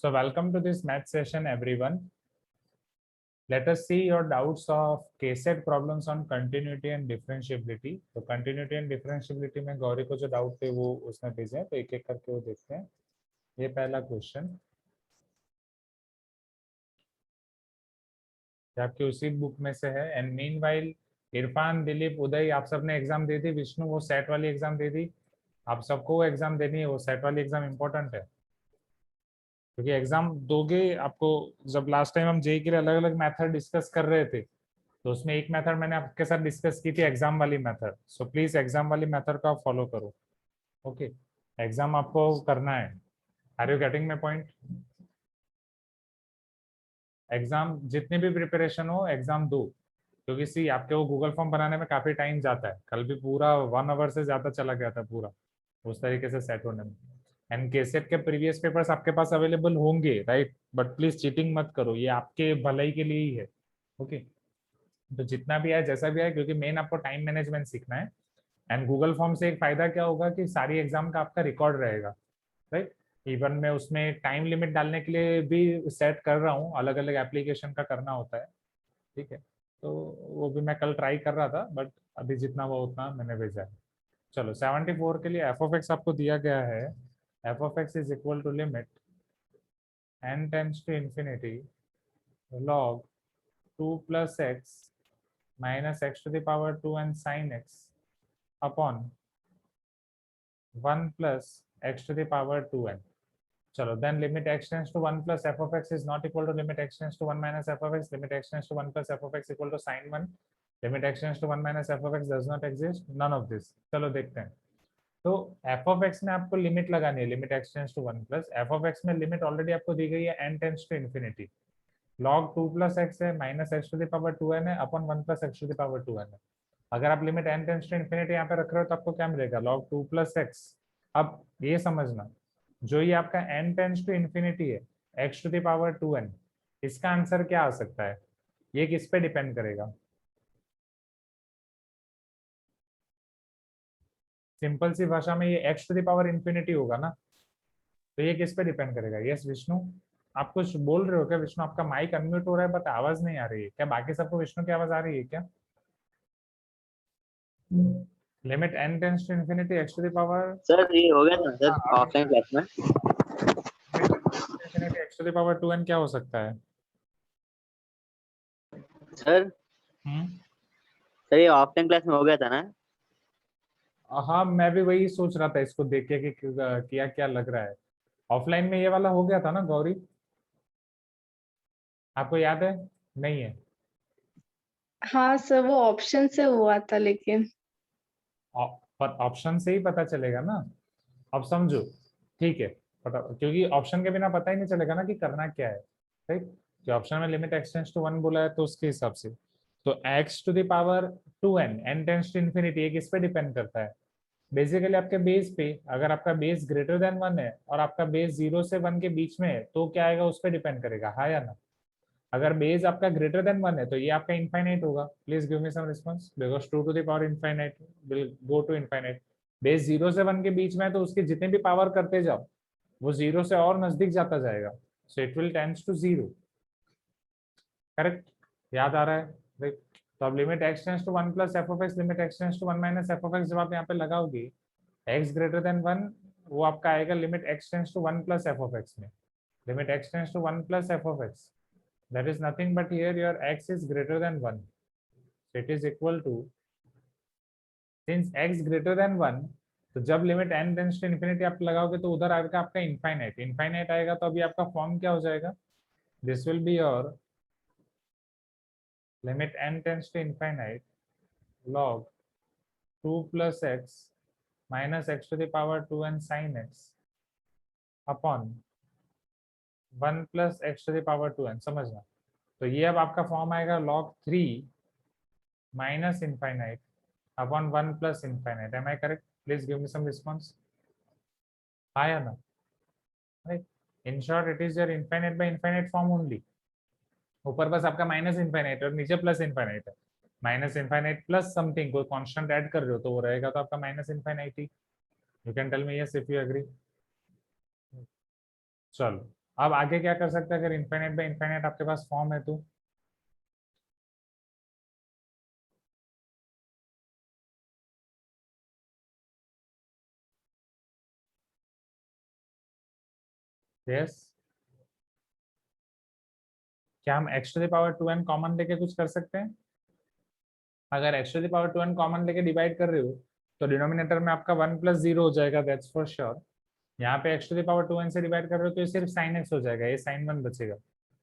So welcome to this math session, everyone. Let us see your doubts of K-set problems on continuity and differentiability. तो continuity and differentiability में गौरी को जो doubt थे वो उसने भेजे हैं, तो एक एक करके वो देखते हैं. ये पहला क्वेश्चन आपकी उसी बुक में से है. एंड मीनवाइल इरफान, दिलीप, उदय, आप सबने एग्जाम दे दी. विष्णु वो सेट वाली एग्जाम दे दी. आप सबको वो एग्जाम देनी है. वो सेट वाली एग्जाम इंपॉर्टेंट है क्योंकि एग्जाम दोगे आपको. जब लास्ट टाइम हम जेई के लिए अलग अलग मेथड डिस्कस कर रहे थे तो उसमें एक मेथड मैंने आपके साथ डिस्कस की थी, एग्जाम वाली मेथड. सो प्लीज एग्जाम वाली मेथड को आप फॉलो करो. ओके, एग्जाम आपको करना है. Are you getting my point? Exam जितनी भी प्रिपरेशन हो, एग्जाम दो. क्योंकि सी आपके वो गूगल फॉर्म बनाने में काफी टाइम जाता है. कल भी पूरा 1 आवर से ज्यादा चला गया था पूरा उस तरीके से सेट होने में. एंड केसेट के प्रीवियस पेपर्स आपके पास अवेलेबल होंगे, राइट? बट प्लीज चीटिंग मत करो, ये आपके भलाई के लिए ही है. ओके, तो जितना भी आए जैसा भी आए, क्योंकि मेन आपको टाइम मैनेजमेंट सीखना है. एंड गूगल फॉर्म से एक फायदा क्या होगा कि सारी एग्जाम का आपका रिकॉर्ड रहेगा, राइट? इवन मैं उसमें टाइम लिमिट डालने के लिए भी सेट कर रहा हूँ, अलग अलग एप्लीकेशन का करना होता है. ठीक है, तो वो भी मैं कल ट्राई कर रहा था, बट अभी जितना हुआ उतना मैंने भेजा है. चलो 74 के लिए एफ ऑफ एक्स आपको दिया गया है. F of x is equal to limit n tends to infinity log 2 plus x minus x to the power 2n sin x upon 1 plus x to the power 2n. चलो then limit x tends to 1 plus f of x is not equal to limit x tends to 1 minus f of x. Limit x tends to 1 plus f of x equal to sin 1. Limit x tends to 1 minus f of x does not exist. None of this. चलो देखते हैं. तो f of x में आपको limit लगानी है. Limit x tends to 1 plus f of x में limit already आपको दी गई है n tends to infinity. log 2 plus x है minus x to the power 2n है अपन 1 plus x to the power 2n है. अगर आप limit n tends to infinity यहाँ पे रख रहे हो तो आपको क्या मिलेगा? log 2 plus x. अब ये समझना, जो ये आपका n tends to infinity है x to the power 2n, इसका आंसर क्या आ सकता है? ये किस पे डिपेंड करेगा? सिंपल सी भाषा में ये x to the power infinity होगा ना, तो ये किस पे डिपेंड करेगा? यस विष्णु, आप कुछ बोल रहे हो क्या? विष्णु आपका माइक अनम्यूट हो रहा है बट आवाज नहीं आ रही है क्या? बाकी सबको विष्णु की आवाज आ रही है क्या? Limit n tends to infinity x to the power. Sir ये हो गया था सर ऑफलाइन क्लास में. Infinity x to the power 2n क्या हो सकता है? सर सर ये ऑफलाइन क्लास में हो गया था ना. हाँ, मैं भी वही सोच रहा था इसको देख के कि किया क्या लग रहा है. ऑफलाइन में ये वाला हो गया था ना गौरी, आपको याद है? नहीं है? हाँ सर, वो ऑप्शन से हुआ था लेकिन पर ऑप्शन से ही पता चलेगा ना. अब समझो, ठीक है, पता, क्योंकि ऑप्शन के बिना पता ही नहीं चलेगा ना कि करना क्या है, राइट? कि ऑप्शन में लिमिट x टेंड्स टू 1 बोला है तो उसके हिसाब से तो x to the power 2n n tends to infinity ये किस पे डिपेंड करता है? बेसिकली आपके बेस पे. अगर आपका बेस ग्रेटर देन 1 है और आपका बेस 0 से 1 के बीच में है तो क्या आएगा? उस पर डिपेंड करेगा, हाँ या ना? अगर बेस आपका ग्रेटर देन 1 है तो ये आपका इनफाइनाइट होगा. Please give me some response, because 2 to the power infinite will go to infinite. Base 0 से 1 के बीच में है तो उसके जितने भी पावर करते जाओ वो 0 से और नजदीक जाता जाएगा. So it will tends to 0. Correct? याद आ रहा है? राइट. तो अब limit x tends to 1 plus f of x limit x tends to 1 minus f of x जब आप यहाँ पे लगाओगे x ग्रेटर देन 1, वो आपका आएगा limit x tends to 1 plus f of x में. Limit x tends to 1 plus f of x, that is nothing but here your x is greater than 1, so it is equal to, since x greater than 1, तो जब limit n tends to infinity आप लगाओगे तो उधर आएगा आपका infinite. Infinite आएगा तो अभी आपका फॉर्म क्या हो जाएगा? This will be your limit n tends to infinite log 2 plus x minus x to the power 2n sin x upon 1 plus x to the power 2n. समझना, तो ये अब आपका फॉर्म आएगा log 3 minus infinite upon 1 plus infinite. Am I correct? Please give me some response. हाँ या ना? Right. In short, it is your infinite by infinite form only. ऊपर बस आपका माइनस इनफाइनाइट और नीचे प्लस इनफाइनाइट है. माइनस इनफाइनाइट प्लस समथिंग, कोई कांस्टेंट ऐड कर रहे हो तो वो रहेगा तो आपका माइनस इनफाइनाइट ही. You can tell me yes if you agree. चलो अब आगे क्या कर सकते हैं अगर इनफाइनाइट बाय इनफाइनाइट आपके पास फॉर्म है तो? यस, क्या हम x to the power 2n common लेके कुछ कर सकते हैं? अगर x to the power 2n common लेके डिवाइड कर रहे हो तो डिनोमिनेटर में आपका 1 प्लस 0 हो जाएगा, दैट्स फॉर श्योर। यहाँ पे x to the power 2n से डिवाइड कर रहे हो तो ये सिर्फ sin x हो जाएगा, ये sin 1 बचेगा।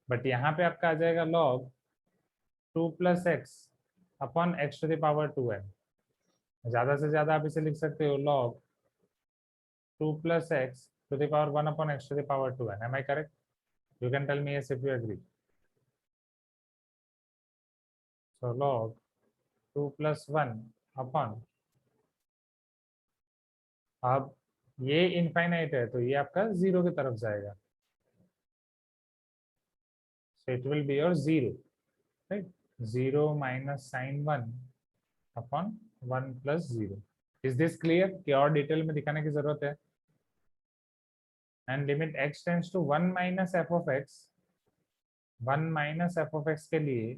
बट यहाँ पे आपका आ जाएगा log 2 plus x upon x to the power 2n। ज्यादा से ज्यादा आप इसे लिख सकते हो log 2 plus x to the power 1 upon x to the power 2n. Am I correct? You can tell me yes if you agree. So log 2 plus 1 upon, अब ये इनफाइनाइट है तो ये आपका 0 की तरफ जाएगा, so it will be your 0, right? 0 minus sin 1 upon 1 plus 0. Is this clear? कि और डिटेल में दिखाने की जरूरत है? And limit x tends to 1 minus f of x, 1 minus f of x के लिए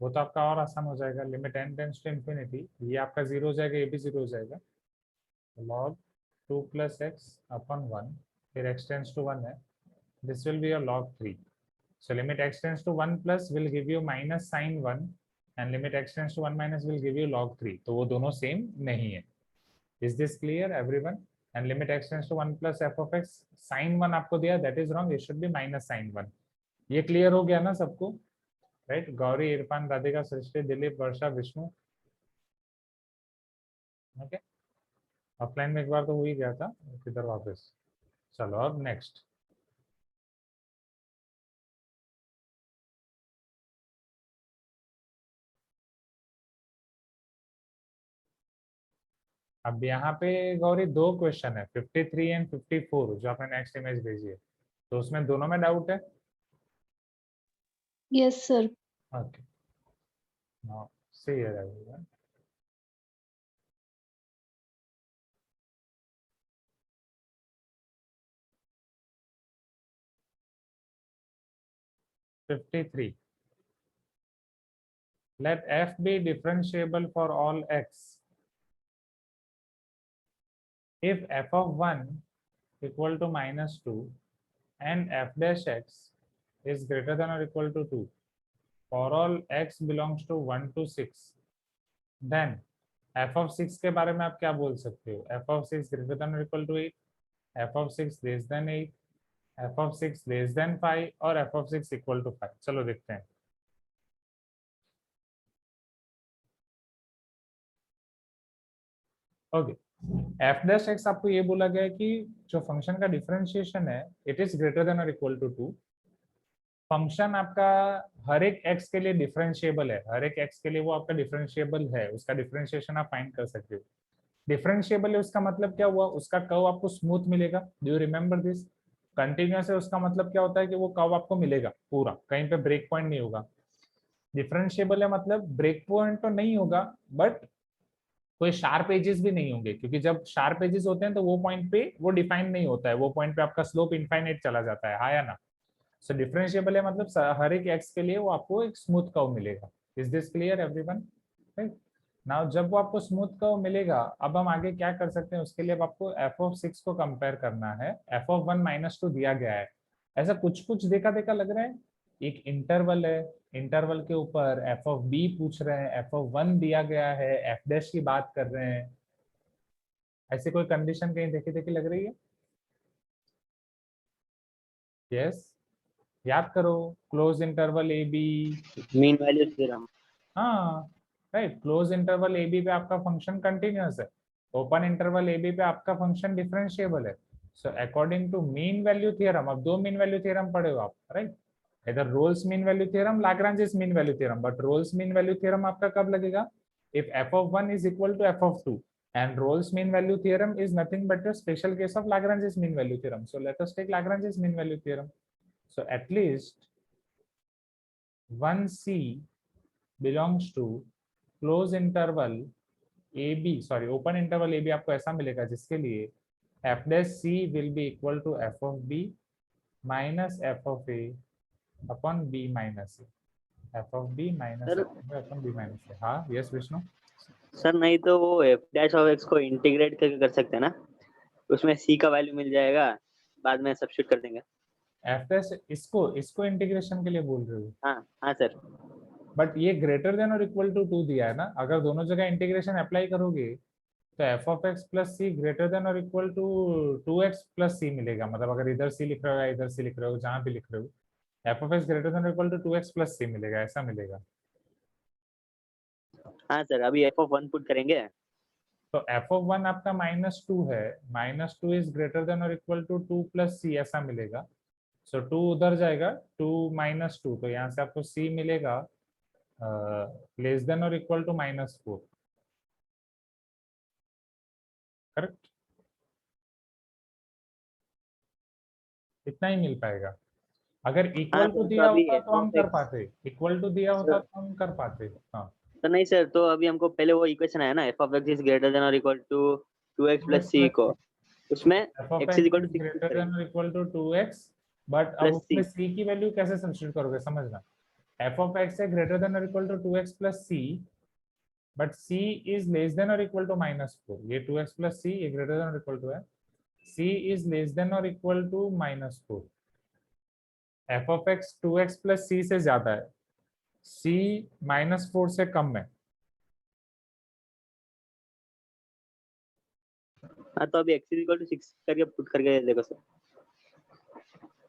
वो तो आपका और आसान हो जाएगा, limit n tends to infinity, ये आपका 0 हो जाएगा, ये भी 0 हो जाएगा। log 2 plus x upon 1, फिर x tends to 1 है, this will be your log 3. So limit x tends to 1 plus will give you minus sin 1 and limit x tends to 1 minus will give you log 3. तो वो दोनों same नहीं है। Is this clear everyone? And limit x tends to 1 plus f of x, sin 1 आपको दिया, that is wrong, it should be minus sin 1. ये clear हो गया ना सबको? राइट, गौरी, इरफान, राधिका, सृष्टि, दिलीप, वर्षा, विष्णु। ओके, ऑफलाइन में एक बार तो हो ही गया था, किधर वापस। चलो अब नेक्स्ट, अब यहाँ पे गौरी दो क्वेश्चन है, 53 एंड 54 जो आपने नेक्स्ट इमेज भेजी है, तो उसमें दोनों में डाउट है? Yes sir. Okay, now see here everyone, (53) let f be differentiable for all x if f of 1 equal to -2 and f dash x is greater than or equal to 2 for all x belongs to 1 to 6, then f of 6 के बारे में आप क्या बोल सकते हो? f of 6 greater than or equal to 8, f of 6 less than 8, f of 6 less than 5 और f of 6 equal to 5। चलो देखते हैं। ओके, f dash x आपको ये बोला गया है कि जो फंक्शन का डिफरेंशिएशन है इट इज ग्रेटर देन और इक्वल टू 2। फंक्शन आपका हर एक x के लिए डिफरेंशिएबल है, हर एक x के लिए वो आपका डिफरेंशिएबल है, उसका डिफरेंशिएशन आप फाइंड कर सकते हो। डिफरेंशिएबल है उसका मतलब क्या हुआ? उसका कर्व आपको स्मूथ मिलेगा। Do you remember this? Continuous है उसका मतलब क्या होता है कि वो कर्व आपको मिलेगा पूरा, कहीं पे ब्रेक पॉइंट नहीं होगा। डिफरेंशिएबल है मतलब ब्रेक पॉइंट तो नहीं होगा बट कोई शार्प एजेस भी नहीं होंगे, क्योंकि जब शार्प एजेस होते हैं तो वो पॉइंट पे वो डिफाइन नहीं होता है, वो पॉइंट पे आपका स्लोप इनफाइनाइट चला जाता है, हाँ या ना? सो डिफरेंशिएबल है मतलब हर एक एक्स के लिए वो आपको एक स्मूथ कर्व मिलेगा। Is this clear everyone? Right, now जब वो आपको स्मूथ कर्व मिलेगा, अब हम आगे क्या कर सकते हैं उसके लिए? अब आपको f of 6 को कंपेयर करना है, f of 1 -2 दिया गया है, ऐसा कुछ कुछ देखा देखा लग रहा है। एक इंटरवल है, इंटरवल के ऊपर f of b पूछ रहे हैं, f of 1 दिया गया है, f डैश की बात कर रहे हैं, ऐसी कोई कंडीशन कहीं देखी देखी लग रही है? यस, याद करो, close interval A B. Mean value theorem. हाँ right, close interval A B पे आपका फंक्शन कंटिन्यूअस है, ओपन इंटरवल ए बी पे आपका फंक्शन डिफरेंशिएबल है। So according to mean value theorem, अब दो मीन वैल्यू थ्योरम पढ़े हो आप, राइट? इधर Rolle's mean value theorem, Lagrange's mean value theorem, but Rolle's mean value theorem आपका कब लगेगा? If f of 1 is equal to f of 2 and Rolle's mean value theorem is nothing but a special case of Lagrange's mean value theorem. So let us take Lagrange's mean value theorem. So at least 1c belongs to close interval AB, sorry open interval AB आपको ऐसा मिलेगा जिसके लिए f dash c will be equal to f of b minus F of A upon B minus A, F of B minus sir F upon B minus A. हाँ yes Vishnu. Sir नहीं तो वो F dash of X को integrate करके कर सकते हैं ना, उसमें सी का वैल्यू मिल जाएगा, बाद में सब्स्टिट्यूट कर देंगे। एफ डैश इसको इसको इंटीग्रेशन के लिए बोल रहे हो, हाँ हाँ सर। बट ये ग्रेटर देन और इक्वल टू 2 दिया है ना, अगर दोनों जगह इंटीग्रेशन अप्लाई करोगे तो f of x plus c greater than और equal to 2x plus c मिलेगा। मतलब अगर इधर सी लिख रहे हो या इधर सी लिख रहे हो, जहां भी लिख रहे हो, F of x greater than और equal to 2x plus c मिलेगा, ऐसा मिलेगा। हाँ सर, अभी एफ ऑफ वन पुट करेंगे। तो एफ ऑफ वन आपका -2 है, -2 इज ग्रेटर देन और इक्वल टू 2 प्लस सी, ऐसा मिलेगा। सो 2 उधर जाएगा, 2 -2, तो यहाँ से आपको सी मिलेगा लेस देन और इक्वल टू -4। करेक्ट, इतना ही मिल पाएगा। अगर हाँ इक्वल टू सर, तो दिया अभी होता एफ तो हम ऑफ कर एक्स पाते, इक्वल टू दिया होता सर, तो हम कर पाते। हाँ तो नहीं सर, तो अभी हमको पहले वो इक्वेशन आया ना, F of x is greater than और equal to 2x plus 2x C plus को, उसमें F of x is X equal to is 6 put greater than करेंगे और इक्वल टू 2x, बट अब प्लस उसमें सी। c की value कैसे substitute करोगे समझना। एफ ऑफ एक्स है ग्रेटर देन और equal to 2x plus C, but c is less than और इक्वल टू -4। ये 2x प्लस सी ये ग्रेटर देन और इक्वल टू है, c इज लेस देन और equal to -4। F of X 2x plus C से ज्यादा है, c -4 से कम है। हाँ, तो अभी x इज इक्वल टू 6 करके पुट करके देखो सर।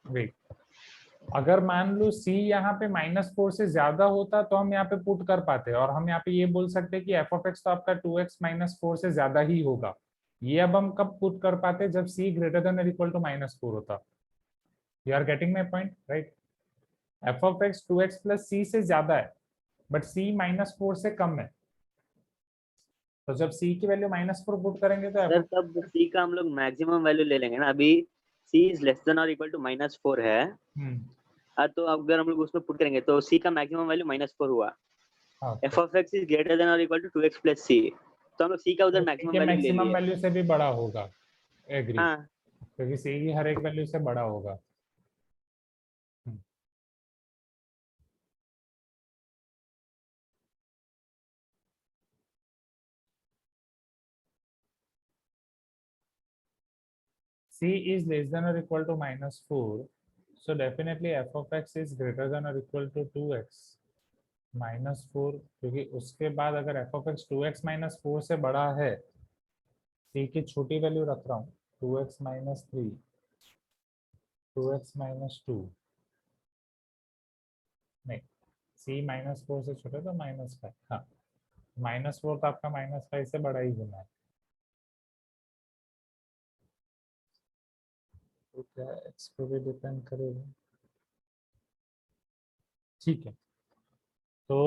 वेट, अगर मान लो c यहाँ पे -4 से ज्यादा होता तो हम यहाँ पे पुट कर पाते, और हम यहाँ पे ये बोल सकते कि एफ ऑफ एक्स तो आपका 2x -4 से ज्यादा ही होगा। ये अब हम कब पुट कर पाते, जब c ग्रेटर देन और इक्वल टू -4 होता। You are getting my point right. F of X 2x plus C से ज्यादा है, बट c -4 से कम है। तो जब c की वैल्यू -4 पुट करेंगे तो एफ सर ऑफ तब c का हम लोग मैक्सिमम वैल्यू ले लेंगे ना, अभी c इज लेस देन और इक्वल टू -4 है। हाँ, तो अगर हम लोग उसमें पुट करेंगे तो c का मैक्सिमम वैल्यू -4 हुआ। F of x is greater than और इक्वल टू 2x प्लस सी, तो हम लोग c का उधर c मैक्सिमम के वैल्यू ले मैक्सिमम लिए। वैल्यू से भी बड़ा होगा, एग्री, हाँ क्योंकि c की हर एक वैल्यू से बड़ा होगा। c is less than or equal to -4, so definitely f of x is greater than or equal to 2x -4, क्योंकि उसके बाद अगर f of x 2x -4 से बड़ा है, c की छोटी वैल्यू रख रहा हूँ 2x -3, 2x -2, नहीं c -4 से छोटा तो -5, हाँ -4 तो आपका -5 से बड़ा ही होना है। तो क्या x पे भी डिपेंड करेगा, ठीक है। तो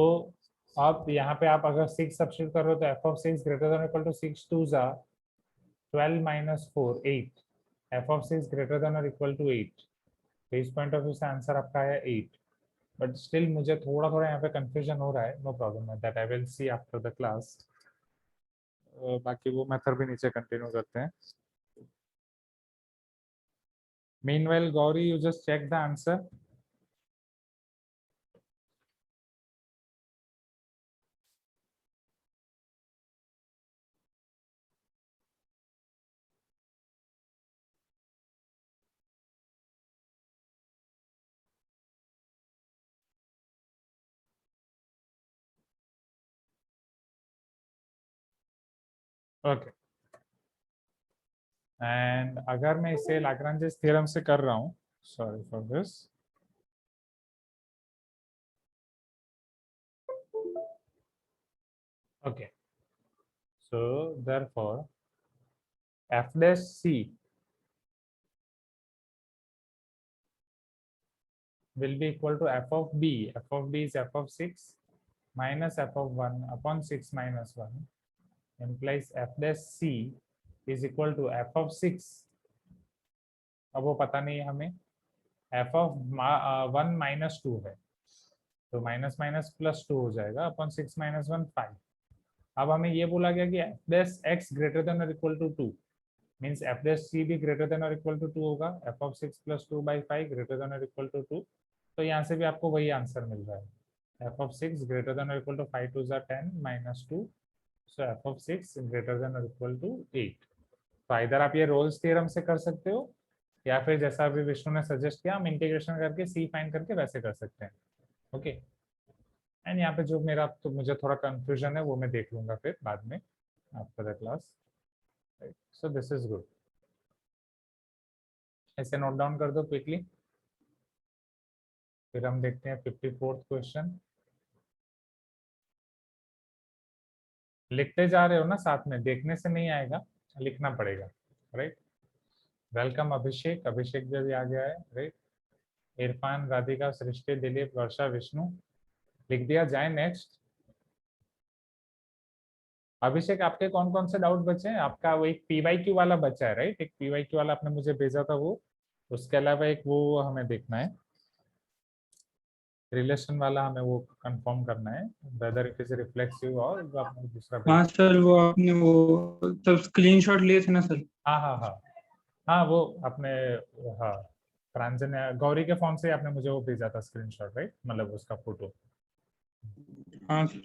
आप यहाँ पे आप अगर 6 सब्स्टिट्यूट कर रहे हो तो f of 6 greater than equal to 6 2 जा 12 -4 8, एफ ऑफ 6 ग्रेटर देन और इक्वल टू 8। तो इस पॉइंट ऑफ व्यू से आंसर आपका है 8, बट स्टिल मुझे थोड़ा थोड़ा यहाँ पे कंफ्यूजन हो रहा है। No problem that I will see after the class. बाकी वो मेथड भी नीचे कंटिन्यू करते हैं। Meanwhile Gauri, you just check the answer. Okay, and अगर मैं इसे लाग्रांजेस थ्योरम से कर रहा हूँ, sorry for this, okay, so therefore f dash c will be equal to f of b. F of b is f of 6 minus f of 1 upon 6 minus 1, implies f dash c is equal to f of 6, अब वो पता नहीं है हमें, f of 1 minus 2 है, तो minus minus plus 2 हो जाएगा अपॉन 6 -1 5। अब हमें ये बोला गया कि f dash x greater than और equal to 2, means F dash C भी ग्रेटर देन और इक्वल टू 2 होगा, एफ ऑफ 6 प्लस 2/5 ग्रेटर देन और इक्वल टू 2। तो यहाँ से भी आपको वही आंसर मिल रहा है, एफ ऑफ 6 ग्रेटर देन और equal to 5 2 10 minus 2, so f of 6 greater than और इक्वल टू 8। तो इधर आप ये रोल्स थ्योरम से कर सकते हो, या फिर जैसा अभी विष्णु ने सजेस्ट किया हम इंटीग्रेशन करके सी फाइंड करके वैसे कर सकते हैं। ओके, एंड यहाँ पे जो मेरा तो मुझे थोड़ा कंफ्यूजन है वो मैं देख लूंगा फिर बाद में after the class. So this is good, ऐसे नोट डाउन कर दो क्विकली, फिर हम देखते हैं 54th क्वेश्चन। लिखते जा रहे हो ना साथ में, देखने से नहीं आएगा, लिखना पड़ेगा, राइट। वेलकम अभिषेक, अभिषेक भी आ गया है, राइट। इरफान, राधिका, सृष्टि, दिलीप, वर्षा, विष्णु, लिख दिया जाए नेक्स्ट। अभिषेक आपके कौन कौन से डाउट बचे हैं? आपका वो एक पीवाईक्यू वाला बचा है, राइट, एक पीवाईक्यू वाला आपने मुझे भेजा था वो, उसके अलावा एक वो हमें देखना है, रिलेशन वाला हमें वो कंफर्म करना है वेदर इट इज रिफ्लेक्सिव, और आपने दूसरा हाँ सर, वो आपने वो सब स्क्रीनशॉट लिए थे ना सर? हाँ हाँ हाँ हाँ, वो आपने, हाँ प्रांजन गौरी के फोन से आपने मुझे वो भेजा था स्क्रीनशॉट, राइट, मतलब उसका फोटो। हाँ सर।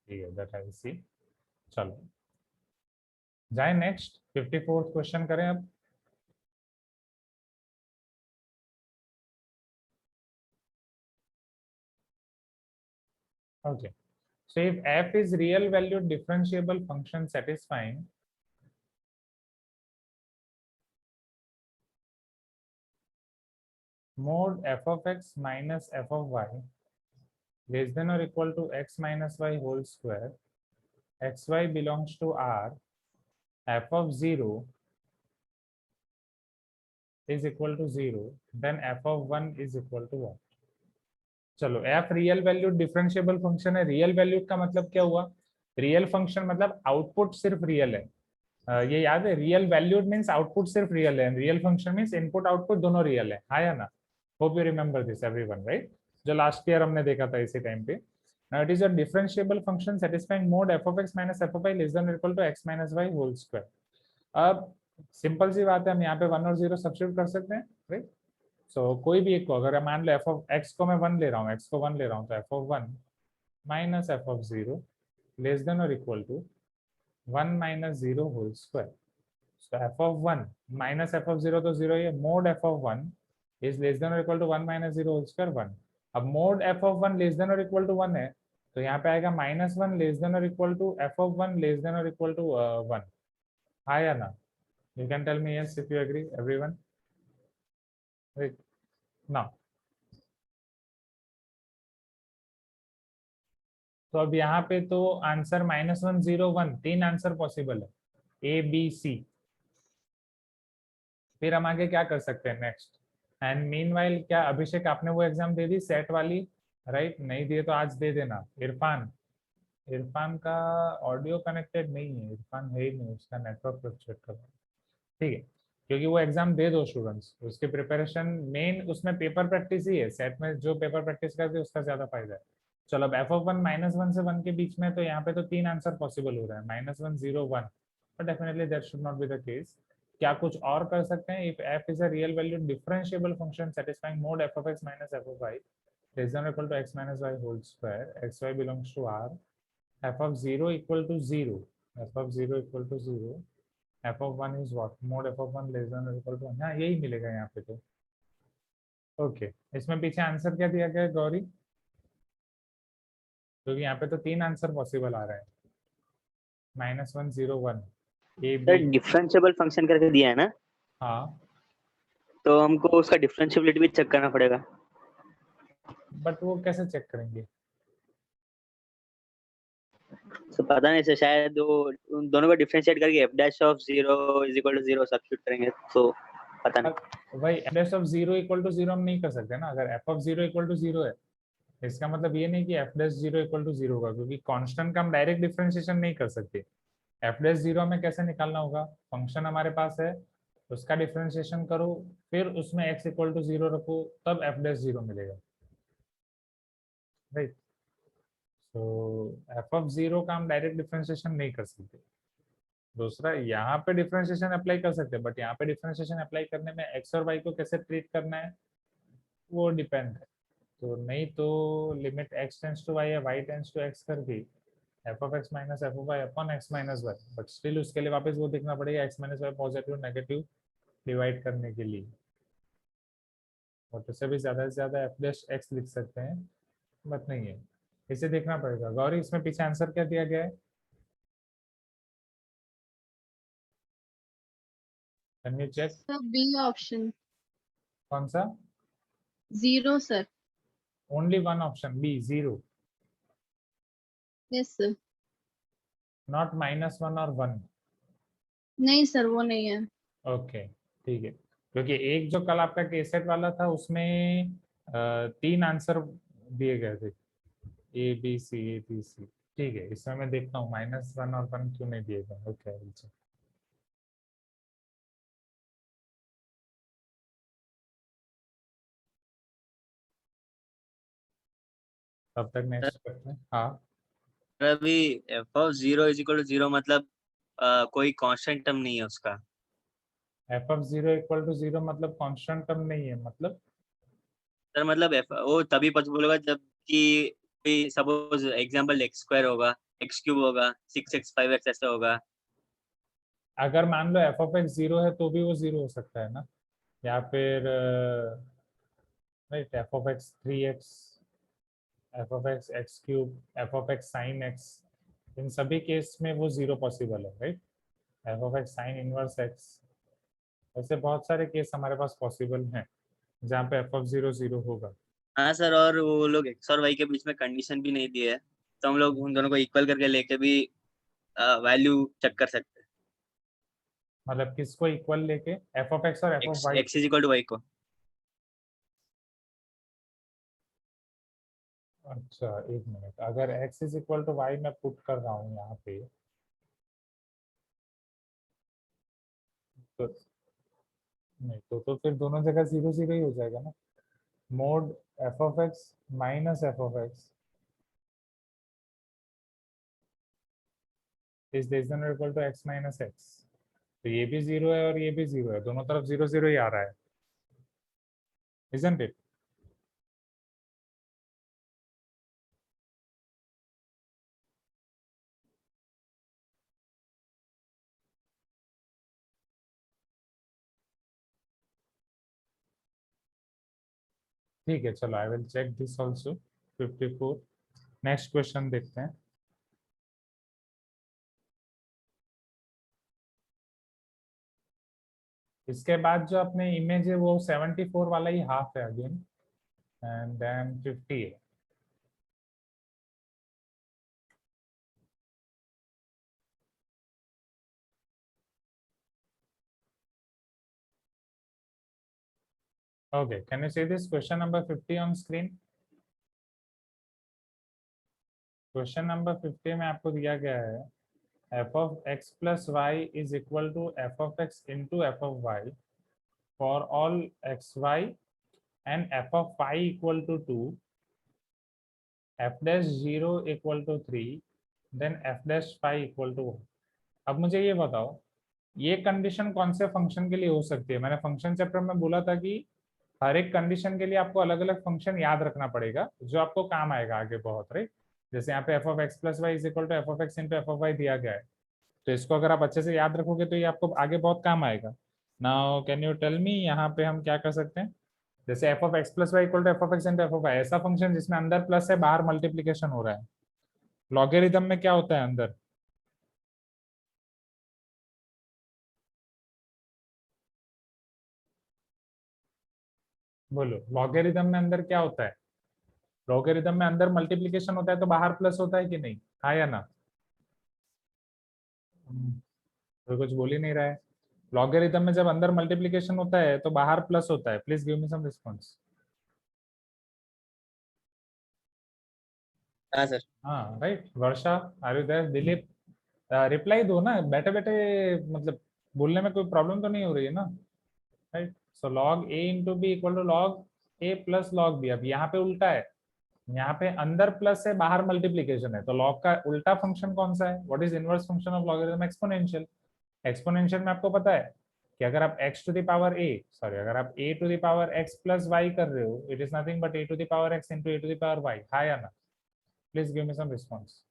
ठीक है, दैट आई सी। चलो जाए नेक्स्ट, 54th क्वेश्चन करें अब। Okay, so if f is real valued differentiable function satisfying mod f of x minus f of y less than or equal to x minus y whole square, xy belongs to R, f of 0 is equal to 0, then f of 1 is equal to 1। चलो, f real valued differentiable function है। Real valued का मतलब क्या हुआ? Real function मतलब output सिर्फ real है, ये याद है, रियल वैल्यूड मींस आउटपुट सिर्फ रियल है, real function means input output दोनों रियल है, हाँ या ना? Hope you remember this everyone, right, जो लास्ट ईयर हमने देखा था इसी टाइम पे। Now it is a differentiable function satisfying mode f of x minus f of y less than or equal to x minus y whole square। अब simple सी बात है, हम यहाँ पे 1 और 0 सब्स्टिट्यूट कर सकते हैं, राइट। सो कोई भी एक को, अगर मान लो f of x को मैं 1 ले रहा हूँ, x को 1 ले रहा हूँ, तो f of 1 minus f of 0 less than or equal to 1 minus 0 whole square। So f of 1 minus f of 0 तो 0 ही है, mod f of 1 is less than or equal to 1 minus 0 whole square 1। अब mod f of 1 less than or equal to 1 है, तो यहाँ पे आएगा minus 1 less than or equal to f of 1 less than or equal to 1, हाँ या ना? You can tell me yes if you agree, everyone, right now। तो अब यहाँ पे तो आंसर -1 0 1 तीन आंसर पॉसिबल है, ए बी सी। फिर हम आगे क्या कर सकते हैं नेक्स्ट? एंड मीनवाइल, क्या अभिषेक आपने वो एग्जाम दे दी सेट वाली, राइट? नहीं दिए तो आज दे देना। इरफान, इरफान का ऑडियो कनेक्टेड नहीं है, इरफान है ही नहीं, उसका नेटवर्क फ्लक्चुएट कर रहा है, ठीक है, क्योंकि वो एग्जाम दे दो स्टूडेंट्स, उसके प्रिपरेशन मेन उसमें पेपर प्रैक्टिस ही है, सेट में जो पेपर प्रैक्टिस करते हैं उसका ज्यादा फायदा है। चलो अब एफ ऑफ 1 -1 से 1 के बीच में, तो यहाँ पे तो तीन आंसर पॉसिबल हो रहा है, -1 0 1, but definitely that should not be the case. क्या कुछ और कर सकते हैं? If f is a real valued differentiable function satisfying mode f of x minus f of y less than or equal to x minus y whole square, xy belongs to R, f of 0 equal to 0, f of 0 equal to 0, f of 1 is what? mod f of 1 less than or equal to 1, हाँ यही मिलेगा यहाँ पे तो। Okay, इसमें पीछे answer क्या दिया गया है गौरी? क्योंकि यहाँ पे तो तीन आंसर पॉसिबल आ रहा है, -1 0 1 ए सर बी। डिफरेंशिएबल फंक्शन करके दिया है ना, हाँ, तो हमको उसका डिफरेंशिएबिलिटी भी चेक करना पड़ेगा। बट वो कैसे चेक करेंगे? तो पता नहीं सर, शायद वो उन दोनों को डिफरेंशिएट करके f dash of 0 is equal to 0 substitute करेंगे, तो पता नहीं। भाई f dash of 0 equal to 0 हम नहीं कर सकते ना, अगर f of 0 equal to 0 है, इसका मतलब ये नहीं कि f dash 0 equal to 0 होगा, क्योंकि कांस्टेंट का हम डायरेक्ट डिफरेंशिएशन नहीं कर सकते। f dash 0 में कैसे निकालना होगा? फंक्शन हमारे पास है, उसका डिफरेंशिएशन करो, फिर उसमें x इक्वल टू 0 रखो, तब f dash 0 मिलेगा, राइट। तो f of 0 का हम डायरेक्ट डिफरेंशिएशन नहीं कर सकते, दूसरा यहाँ पे डिफरेंशिएशन अप्लाई कर सकते हैं, बट यहाँ पे डिफरेंशिएशन अप्लाई करने में एक्स और वाई को कैसे ट्रीट करना है वो डिपेंड है। तो नहीं तो limit x tends to y या y टेंस टू x कर दी f of x minus F of y upon x minus y, but still उसके लिए वापस वो देखना पड़ेगा x minus y positive negative divide करने के लिए, और उससे भी ज्यादा से ज्यादा एफ डैश एक्स लिख सकते हैं, बट नहीं है, इसे देखना पड़ेगा। गौरी इसमें पीछे आंसर क्या दिया गया है? Can you check? Sir B option. कौन सा? 0 सर। Only one option B, 0, yes sir. Not -1 और 1? नहीं सर वो नहीं है। ओके ठीक है, क्योंकि एक जो कल आपका केस सेट वाला था उसमें 3 आंसर दिए गए थे, ए बी सी। ठीक है, इसमें मैं देखता हूँ -1 और 1 क्यों नहीं दिए गए। ओके तब तक नेक्स्ट करते हैं। हाँ अभी f of 0 is equal to 0 मतलब कोई कांस्टेंट टर्म नहीं है उसका। एफ ऑफ 0 इक्वल टू 0 मतलब कांस्टेंट टर्म नहीं है मतलब? सर मतलब वो तभी पॉसिबल होगा जब कि सपोज एग्जांपल x स्क्वायर होगा, x क्यूब होगा, 6x 5x ऐसा होगा। अगर मान लो एफ ऑफ एक्स 0 है तो भी वो 0 हो सकता है ना, या फिर right F of x 3x, f of x x cube, f of x sine x, इन सभी केस में वो 0 पॉसिबल है, right? F of x sine inverse x, ऐसे बहुत सारे केस हमारे पास पॉसिबल हैं जहाँ पे एफ ऑफ 0 0 होगा। हाँ सर, और वो लोग x और y के बीच में कंडीशन भी नहीं दिए है, तो हम लोग उन दोनों को इक्वल करके लेके भी वैल्यू चेक कर सकते हैं। मतलब किसको इक्वल लेके? एफ ऑफ एक्स और f of y? x is equal to y को। अच्छा एक मिनट, अगर x is equal to y मैं पुट कर रहा हूँ यहाँ पे, तो नहीं तो फिर दोनों जगह 0 0 ही हो जाएगा ना। Mod f of x minus F of x is less than और equal to x minus x, तो ये भी 0 है और ये भी 0 है, दोनों तरफ 0 0 ही आ रहा है, isn't it? ठीक है चलो, I will check this also. 54, next question देखते हैं। इसके बाद जो अपने इमेज है वो 74 वाला ही हाफ है अगेन, एंड देन 50 है। Okay, can you see this question number 50 on screen? Question number 50 में आपको दिया गया है f of x plus y is equal to f of x into f of y for all xy and f of y equal to 2, f dash 0 equal to 3, then f dash phi equal to 1। अब मुझे ये बताओ, ये condition कौन से function के लिए हो सकती है? मैंने फंक्शन चैप्टर में बोला था कि हर एक कंडीशन के लिए आपको अलग अलग फंक्शन याद रखना पड़ेगा जो आपको काम आएगा आगे बहुत, राइट? जैसे यहाँ पे f of x plus y is equal to f of x into f of y दिया गया है, तो इसको अगर आप अच्छे से याद रखोगे तो ये आपको आगे बहुत काम आएगा। Now can you tell me यहाँ पे हम क्या कर सकते हैं? जैसे f of x plus y equal to f of x into f of y, ऐसा फंक्शन जिसमें अंदर प्लस है बाहर मल्टीप्लीकेशन हो रहा है। लॉगरिथम में क्या होता है अंदर? बोलो, लॉगरिथम में अंदर क्या होता है? लॉगरिथम में अंदर मल्टीप्लीकेशन होता है तो बाहर प्लस होता है कि नहीं, हाँ या ना? तो कुछ बोल ही नहीं रहा है। लॉगरिथम में जब अंदर मल्टीप्लीकेशन होता है तो बाहर प्लस होता है। Please give me some response. हाँ सर। हाँ right, Varsha, are you there? Dilip, reply दो ना, बैठे बैठे मतलब बोलने में कोई प्रॉब्लम तो नहीं हो रही है ना, right? So log a into b equal to log a plus log b. अब यहाँ पे उल्टा है, यहाँ पे अंदर प्लस है बाहर मल्टीप्लीकेशन है, तो लॉग का उल्टा फंक्शन कौन सा है? What is inverse function of logarithm? Exponential. Exponential में आपको पता है कि अगर आप x टू द पावर अगर आप a to the power x plus y कर रहे हो, it is nothing but a to the power x into a to the power y। हाँ या ना? Please give me some response.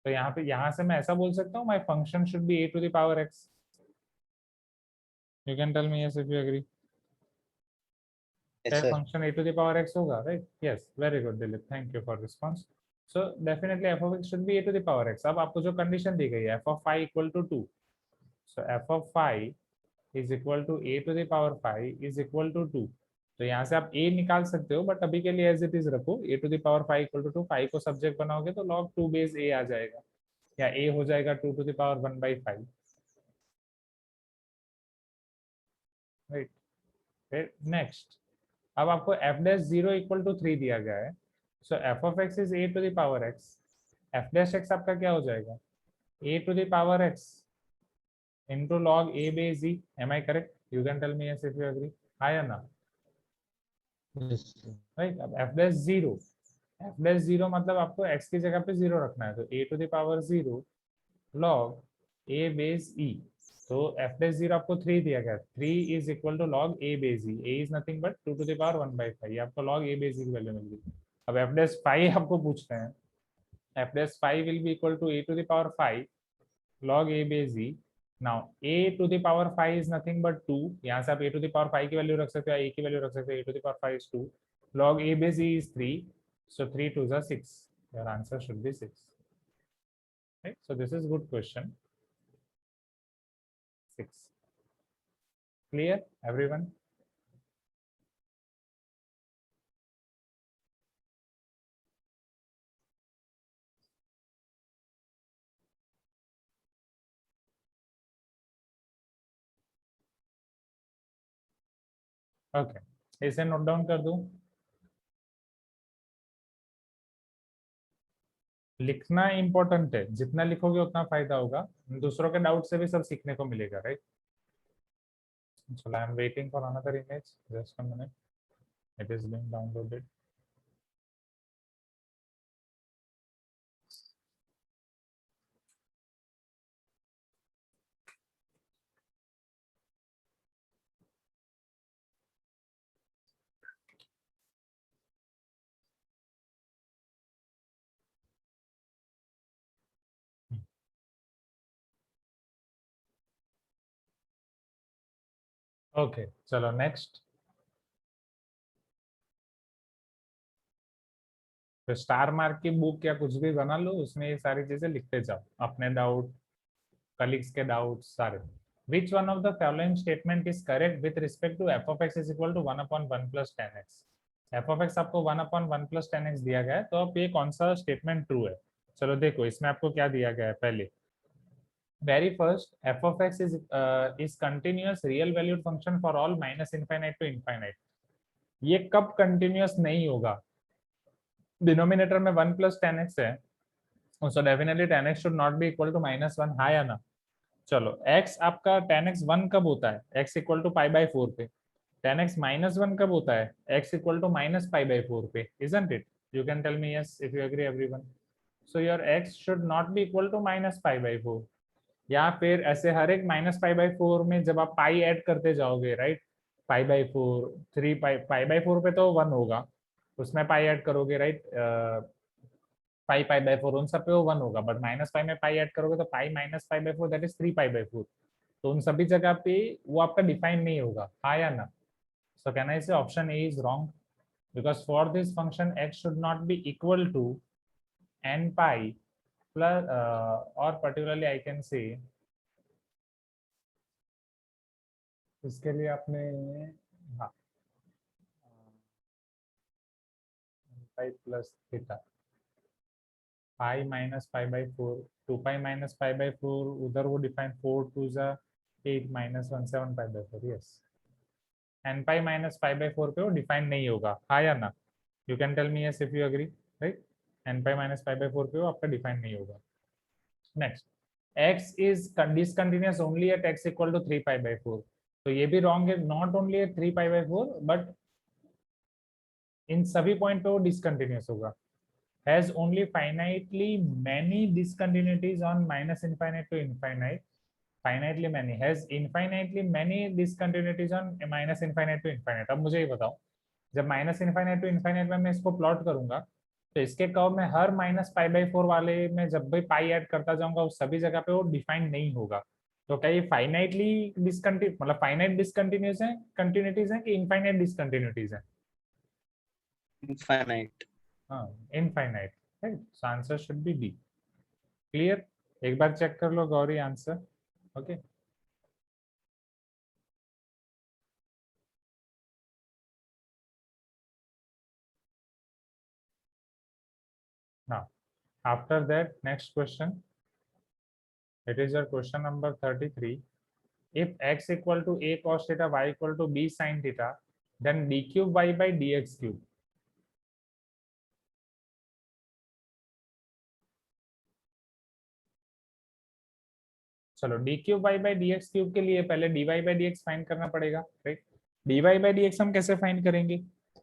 तो यहाँ से मैं ऐसा बोल सकता हूँ, my function should be a to the power x। You can tell me yes if you agree. Yes, sir. Function a to the power x होगा, right? Yes, very good Dilip, thank you for response. So definitely f of x should be a to the power x। अब आपको जो condition दी गई है f of phi equal to 2, सो f of phi is equal to a to the power phi is equal to 2। तो यहाँ से आप a निकाल सकते हो, बट अभी के लिए एज इट इज रखो, a to the power phi equal to 2। phi को सब्जेक्ट बनाओगे तो log 2 बेस a आ जाएगा, या a हो जाएगा 2 to the power 1 by 5, right? फिर नेक्स्ट, अब आपको f dash 0 इक्वल टू 3 दिया गया है, सो f of x is a to the power x, f dash x आपका क्या हो जाएगा? a to the power x into log a base e। am I correct? You can tell me yes if you agree। हाँ या ना? Right. अब f dash 0 मतलब आपको x की जगह पे 0 रखना है, तो a to the power 0 log a base e। तो f dash 0 आपको 3 दिया गया, 3 is equal to log a base e। a is nothing but 2 to the power 1 by 5। ये आपको log a base e की वैल्यू मिल गई। अब f dash 5 आपको पूछ रहे हैं, f dash 5 will be equal to a to the power 5 log a base e। Now a to the power 5 is nothing but 2। यहाँ से आप a to the power 5 की वैल्यू रख सकते हो, a की वैल्यू रख सकते हो, a to the power 5 is 2 log a base e is 3, so 3 2s are 6। your answer should be 6, right? So this is good question, 6। clear everyone? Okay, इसे note down कर दूं। लिखना इंपॉर्टेंट है, जितना लिखोगे उतना फायदा होगा, दूसरों के डाउट से भी सब सीखने को मिलेगा, right? So I am waiting for another image, just a minute, it is being downloaded। Okay चलो नेक्स्ट। तो स्टार मार्क की बुक या कुछ भी बना लो, उसमें ये सारी चीजें लिखते जाओ, अपने डाउट, कलीग्स के डाउट सारे। Which one of the following statement is correct with respect to f of x is equal to 1 upon 1 plus 10x। f of x आपको 1 upon 1 plus 10x दिया गया है, तो अब ये कौन सा स्टेटमेंट ट्रू है? चलो देखो, इसमें आपको क्या दिया गया है। पहले very first, f of x is continuous real valued function for all minus infinite to infinite। ये कब कंटिन्यूअस नहीं होगा? डिनोमिनेटर में 1 plus 10x है, so definitely 10x should not be equal to -1। हाँ या ना? चलो x आपका 10x 1 कब होता है? x equal to pi by 4 पे। 10x -1 कब होता है? x equal to minus pi by 4 पे, isn't it? You can tell me yes if you agree everyone। So your x should not be equal to minus pi by 4। या फिर ऐसे हर एक minus pi by 4 में जब आप पाई add करते जाओगे, right? Pi by 4, 3 pi by 4 पे तो 1 होगा, उसमें पाई ऐड करोगे, राइट? पाई पाई बाई 4 उन सब पे वो 1 होगा, बट माइनस पाई में पाई ऐड करोगे तो पाई minus pi by 4 that is 3 pi by 4। तो उन सभी जगह पे वो आपका डिफाइन नहीं होगा। हाँ या ना? सो can I say option A is wrong, because for this function x should not be equal to n pi plus, और पर्टिकुलरली आई कैन से, इसके लिए आपने, हाँ, pi plus theta, pi minus pi by 4, 2 pi minus pi by 4, उधर वो define 4 2 जा 8 minus 1 7 pi by 4। Yes, n pi minus pi by 4 पे वो डिफाइन नहीं होगा। हाँ या ना? You can tell me yes if you agree, right? n pi minus pi by 4 पे वो आपका डिफाइन नहीं होगा। Next, x is discontinuous only at x equal to 3 pi by 4। तो ये भी रॉन्ग है, not only at 3 pi by 4 but इन सभी पॉइंट पे वो डिसकंटिन्यूअस होगा। has only finitely many discontinuities on minus infinite to infinite finitely many has infinitely many discontinuities on minus infinite to infinite. अब मुझे ये बताओ, जब माइनस इनफाइनाइट टू इनफाइनाइट में मैं इसको प्लॉट करूंगा तो इसके कर्व में हर माइनस पाई बाई 4 वाले में जब भी पाई ऐड करता जाऊंगा उस सभी जगह पे वो डिफाइंड नहीं होगा। तो क्या ये फाइनाइटली डिसकंटिन्यू मतलब फाइनाइट डिसकंटिन्यूस है, कंटिन्यूटीज है कि इनफाइनाइट डिसकंटिन्यूटीज है? इनफाइनाइट। हाँ, infinite. Right, so answer should be D. Clear? एक बार चेक कर लो Gauri answer. Okay, now after that next question, it is your question number 33. If x equal to a cos theta, y equal to b sin theta, then d cube y by dx cube. चलो d cube y by d x cube के लिए पहले d y by d x find करना पड़ेगा। Right, d y by d x हम कैसे find करेंगे?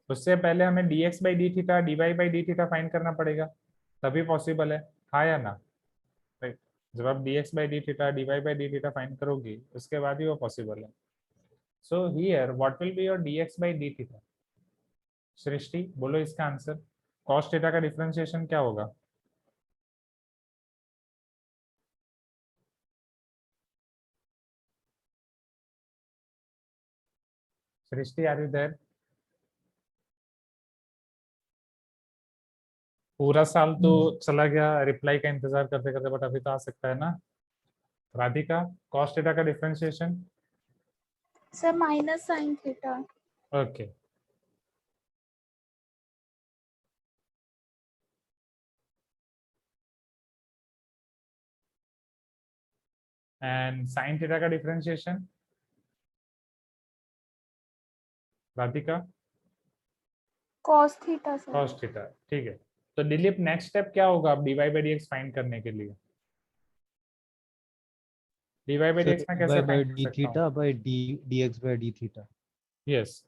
उससे पहले हमें d x by d theta d y by d theta find करना पड़ेगा, तभी पॉसिबल है। हाँ या ना? राइट, जब आप d x by d theta d y by d theta find करोगे उसके बाद ही वो पॉसिबल है। So here what will be your d x by d theta? Srishti बोलो इसका आंसर। कॉस थीटा का डिफरेंशिएशन क्या होगा? Srishti are you there? पूरा साल तो चला गया रिप्लाई का इंतजार करते करते, बट अभी तो आ सकता है ना। राधिका, कॉस थीटा का differentiation? Sir minus sine theta. Okay, and sine theta का differentiation? Radhika? Cos theta sir. Cos theta, ठीक है। तो दिलीप नेक्स्ट स्टेप क्या होगा अब डीवाई बाई डीएक्स फाइंड करने के लिए? डीवाई बाई डीएक्स में कैसे फाइंड कर सकता हूं? Theta by d dx by d theta. Yes,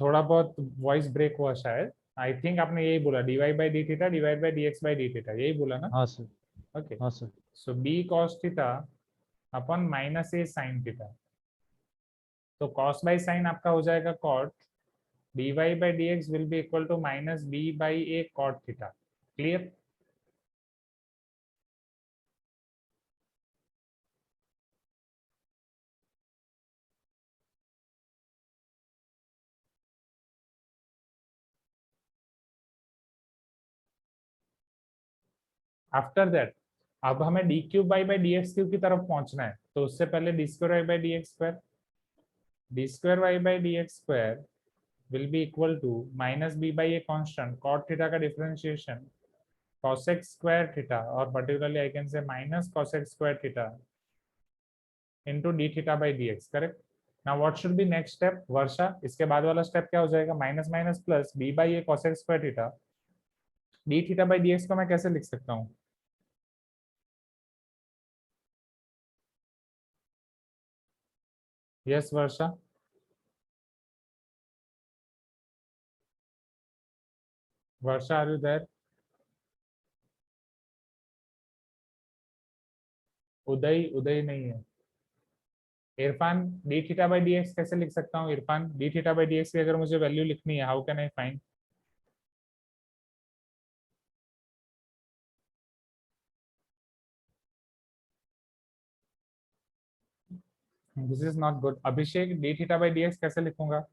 थोड़ा बहुत वॉइस ब्रेक हुआ शायद। आई थिंक आपने यही बोला, dy by d theta divide by dx by d theta, यही बोला ना? हाँ सर। ओके, हाँ sir. So b cos theta upon minus a sine theta, तो कॉस बाई साइन आपका हो जाएगा cot, dy by dx will be equal to minus b by a cot theta. Clear? After that अब हमें d cube by by d x cube की तरफ पहुंचना है, तो उससे पहले d square y by d x square, d square y by d x square will be equal to minus b by a constant cot theta का differentiation cosec square theta, और particularly I can say minus cosec square theta into d theta by dx. Correct? Now what should be next step? वर्षा, इसके बाद वाला step क्या हो जाएगा? Minus minus plus b by a cosec square theta, d theta by dx को मैं कैसे लिख सकता हूँ? Yes Varsha? Varsha are you there? Uday, Uday नहीं है। Irfan, d theta by d x कैसे लिख सकता हूँ? Irfan, d theta by d x की अगर मुझे वैल्यू लिखनी है, how can I find? This is not good. Abhishek, d theta by d x कैसे लिखूंगा?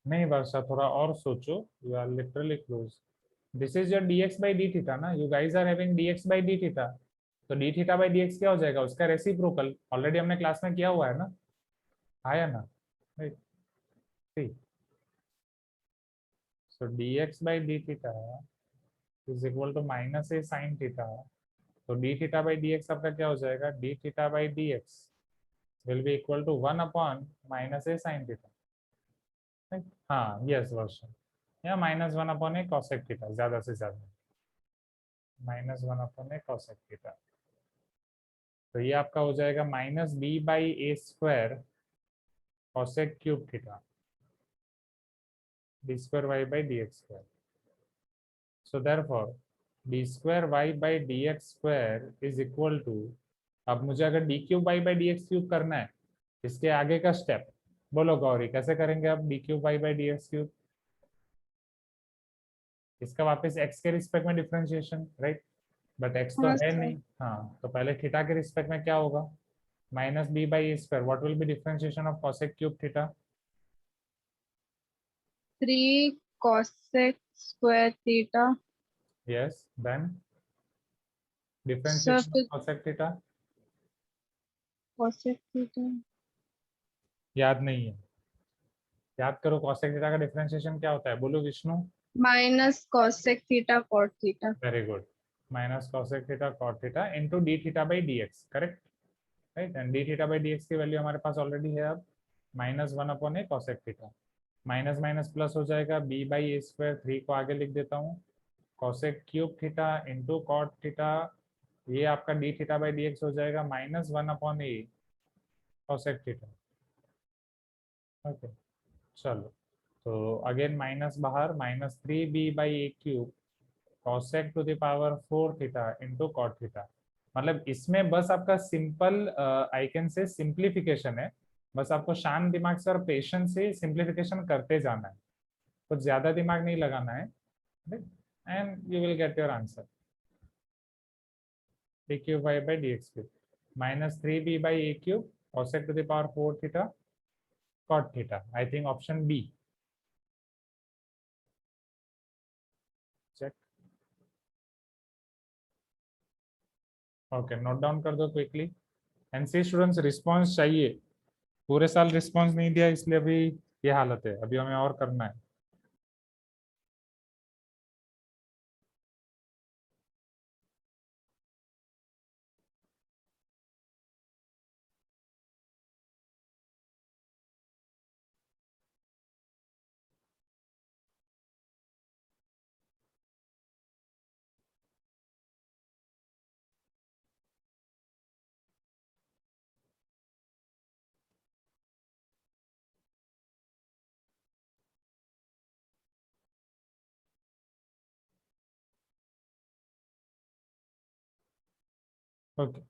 नहीं वर्षा, थोड़ा और सोचो, you are literally close. This is your dx by d theta ना, you guys are having dx by d theta, तो d theta by dx क्या हो जाएगा? उसका रेसिप्रोकल, ऑलरेडी हमने क्लास में किया हुआ है ना, आया ना? राइट, ठीक। So dx by d theta is equal to minus a sine theta, तो d थीटा by dx आपका क्या हो जाएगा? d theta by dx will be equal to 1 upon minus a sine theta. हाँ यस वर्षा, या minus 1 upon a cosec theta, ज्यादा से ज्यादा minus 1 upon a cosec theta. तो ये आपका हो जाएगा minus b by a square cosec cube theta d square y by dx square. So therefore d square y by dx square is equal to, अब मुझे अगर d cube y by dx cube करना है, इसके आगे का step बोलो गौरी, कैसे करेंगे अब d cube y by dx cube? इसका वापस x के रिस्पेक्ट में डिफरेंशिएशन, राइट? बट x तो है नहीं, हाँ, तो पहले थीटा के रिस्पेक्ट में क्या होगा? Minus b by a square. What will B differentiation of cosec cube theta? 3 cosec square theta. Yes, then differentiation of cosec theta. Cosec theta. याद नहीं है? याद करो cosec theta का डिफरेंशिएशन क्या होता है, बोलो Vishnu. Minus cosec theta cot theta. Very good. Minus cosec theta cot theta into d theta by dx, correct? Right, and d theta by dx की वैल्यू हमारे पास ऑलरेडी है अब -1/a cosec theta. Minus minus plus हो जाएगा, b by a square, 3 को आगे लिख देता हूँ, cosec cube theta into cot theta, ये आपका d थीटा बाई dx हो जाएगा -1/a cosec थीटा. ओके, चलो, तो अगेन माइनस बाहर, -3b by a cube cosec to the power 4 theta into cot theta. मतलब इसमें बस आपका simple I can say simplification है, बस आपको शांत दिमाग से और पेशेंस से सिंप्लीफिकेशन करते जाना है, कुछ ज्यादा दिमाग नहीं लगाना है, and you will get your answer. d cube y by dx cube -3b by a cube cosec to the power 4 theta cot theta. I think option B. Check. Okay, note down कर दो quickly. NC students response चाहिए, पूरे साल response नहीं दिया इसलिए अभी ये हालत है, अभी हमें और करना है. ओके,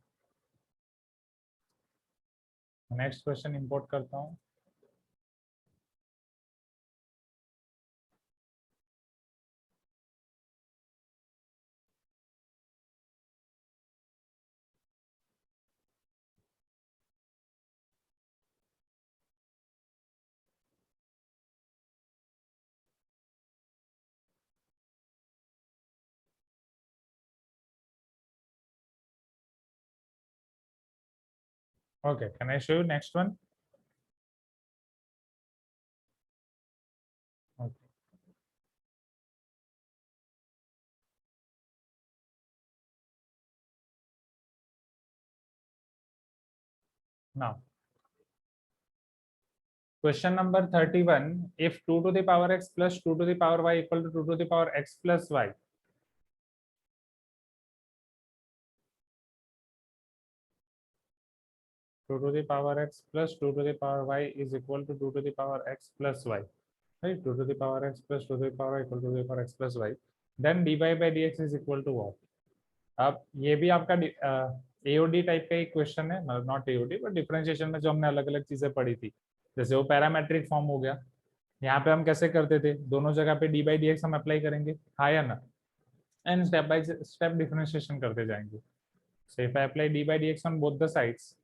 नेक्स्ट क्वेश्चन इंपोर्ट करता हूँ. Okay, can I show you next one? Okay. Now, question number 31. If 2 to the power x plus 2 to the power y equal to 2 to the power x plus y, two to the power x plus 2 to the power y is equal to 2 to the power x plus y, right? 2 to the power x plus 2 to the power y equal to the power x plus y. Then dy by dx is equal to what? अब ये भी आपका AOD type का एक question है, मतलब not AOD but differentiation में जो हमने अलग अलग चीजें पढ़ी थी, जैसे वो पैरामेट्रिक फॉर्म हो गया. यहाँ पे हम कैसे करते थे, दोनों जगह पे डी बाई डी एक्स हम अप्लाई करेंगे, हाँ या ना, and step by step differentiation करते जाएंगे. So if I apply D by d x on both the sides,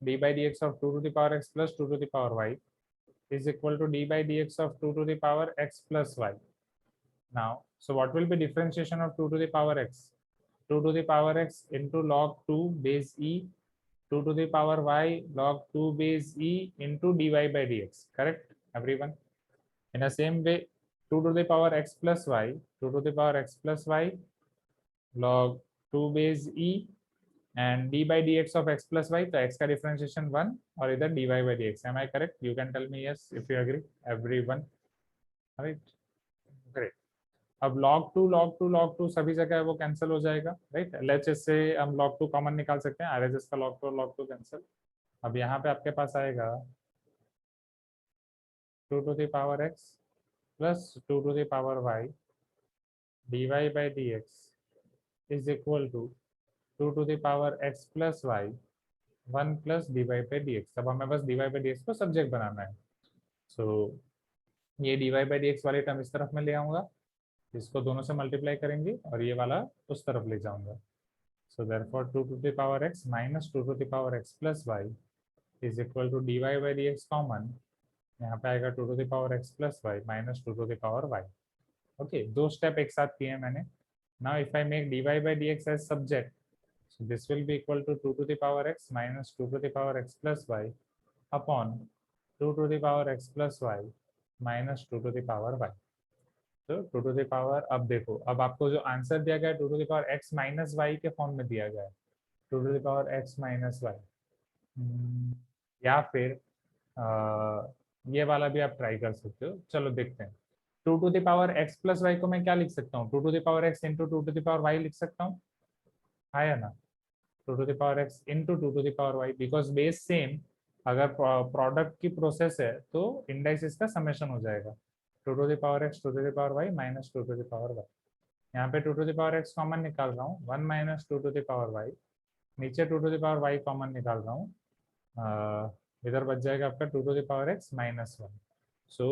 d by dx of 2 to the power x plus 2 to the power y is equal to d by dx of 2 to the power x plus y. Now, so what will be differentiation of 2 to the power x? 2 to the power x into log 2 base e, 2 to the power y log 2 base e into dy by dx, correct everyone? In the same way, 2 to the power x plus y, 2 to the power x plus y log 2 base e and d by dx of x plus y, तो x का differentiation 1 और इधर dy by dx. Am I correct? You can tell me yes if you agree. Everyone, right? Great. अब log 2 सभी जगह वो cancel हो जाएगा, राइट? LHS से हम log 2 कॉमन निकाल सकते हैं, RHS का log 2 कैंसिल. अब यहाँ पे आपके पास आएगा 2 to the power x plus 2 to the power y dy by dx is equal to 2 to the power x plus y 1 plus dy by dx। अब हमें बस dy by dx को सब्जेक्ट बनाना है। सो ये dy by dx वाली term इस तरफ में ले आऊंगा, इसको दोनों से मल्टीप्लाई करेंगे और ये वाला उस तरफ ले जाऊंगा। So therefore 2 to the power x minus 2 to the power x plus y is equal to dy by dx common, यहाँ पे आएगा 2 to the power x plus y minus 2 to the power y। Okay, दो step एक साथ किए मैंने। Now if I make dy by dx as subject, so this will be equal to 2 to the power x minus 2 to the power x plus y upon 2 to the power x plus y minus 2 to the power y। तो 2 to the power, अब देखो, अब आपको जो answer दिया गया है 2 to the power x minus y के फॉर्म में दिया गया है, 2 to the power x minus y। या फिर ये वाला भी आप ट्राई कर सकते हो। चलो देखते हैं। 2 to the power x plus y को मैं क्या लिख सकता हूँ? 2 to the power x into 2 to the power y लिख सकता हूँ, आया ना? 2 to the power x into 2 to the power y, because base same, अगर प्रोडक्ट की प्रोसेस है तो इंडाइसिस का समेशन हो जाएगा। 2 to the power x 2 to the power y minus 2 to the power y। यहाँ पे 2 to the power x common निकाल रहा हूँ, 1 minus 2 to the power y, नीचे 2 to the power y common निकाल रहा हूँ, इधर बच जाएगा आपका 2 to the power x minus 1। So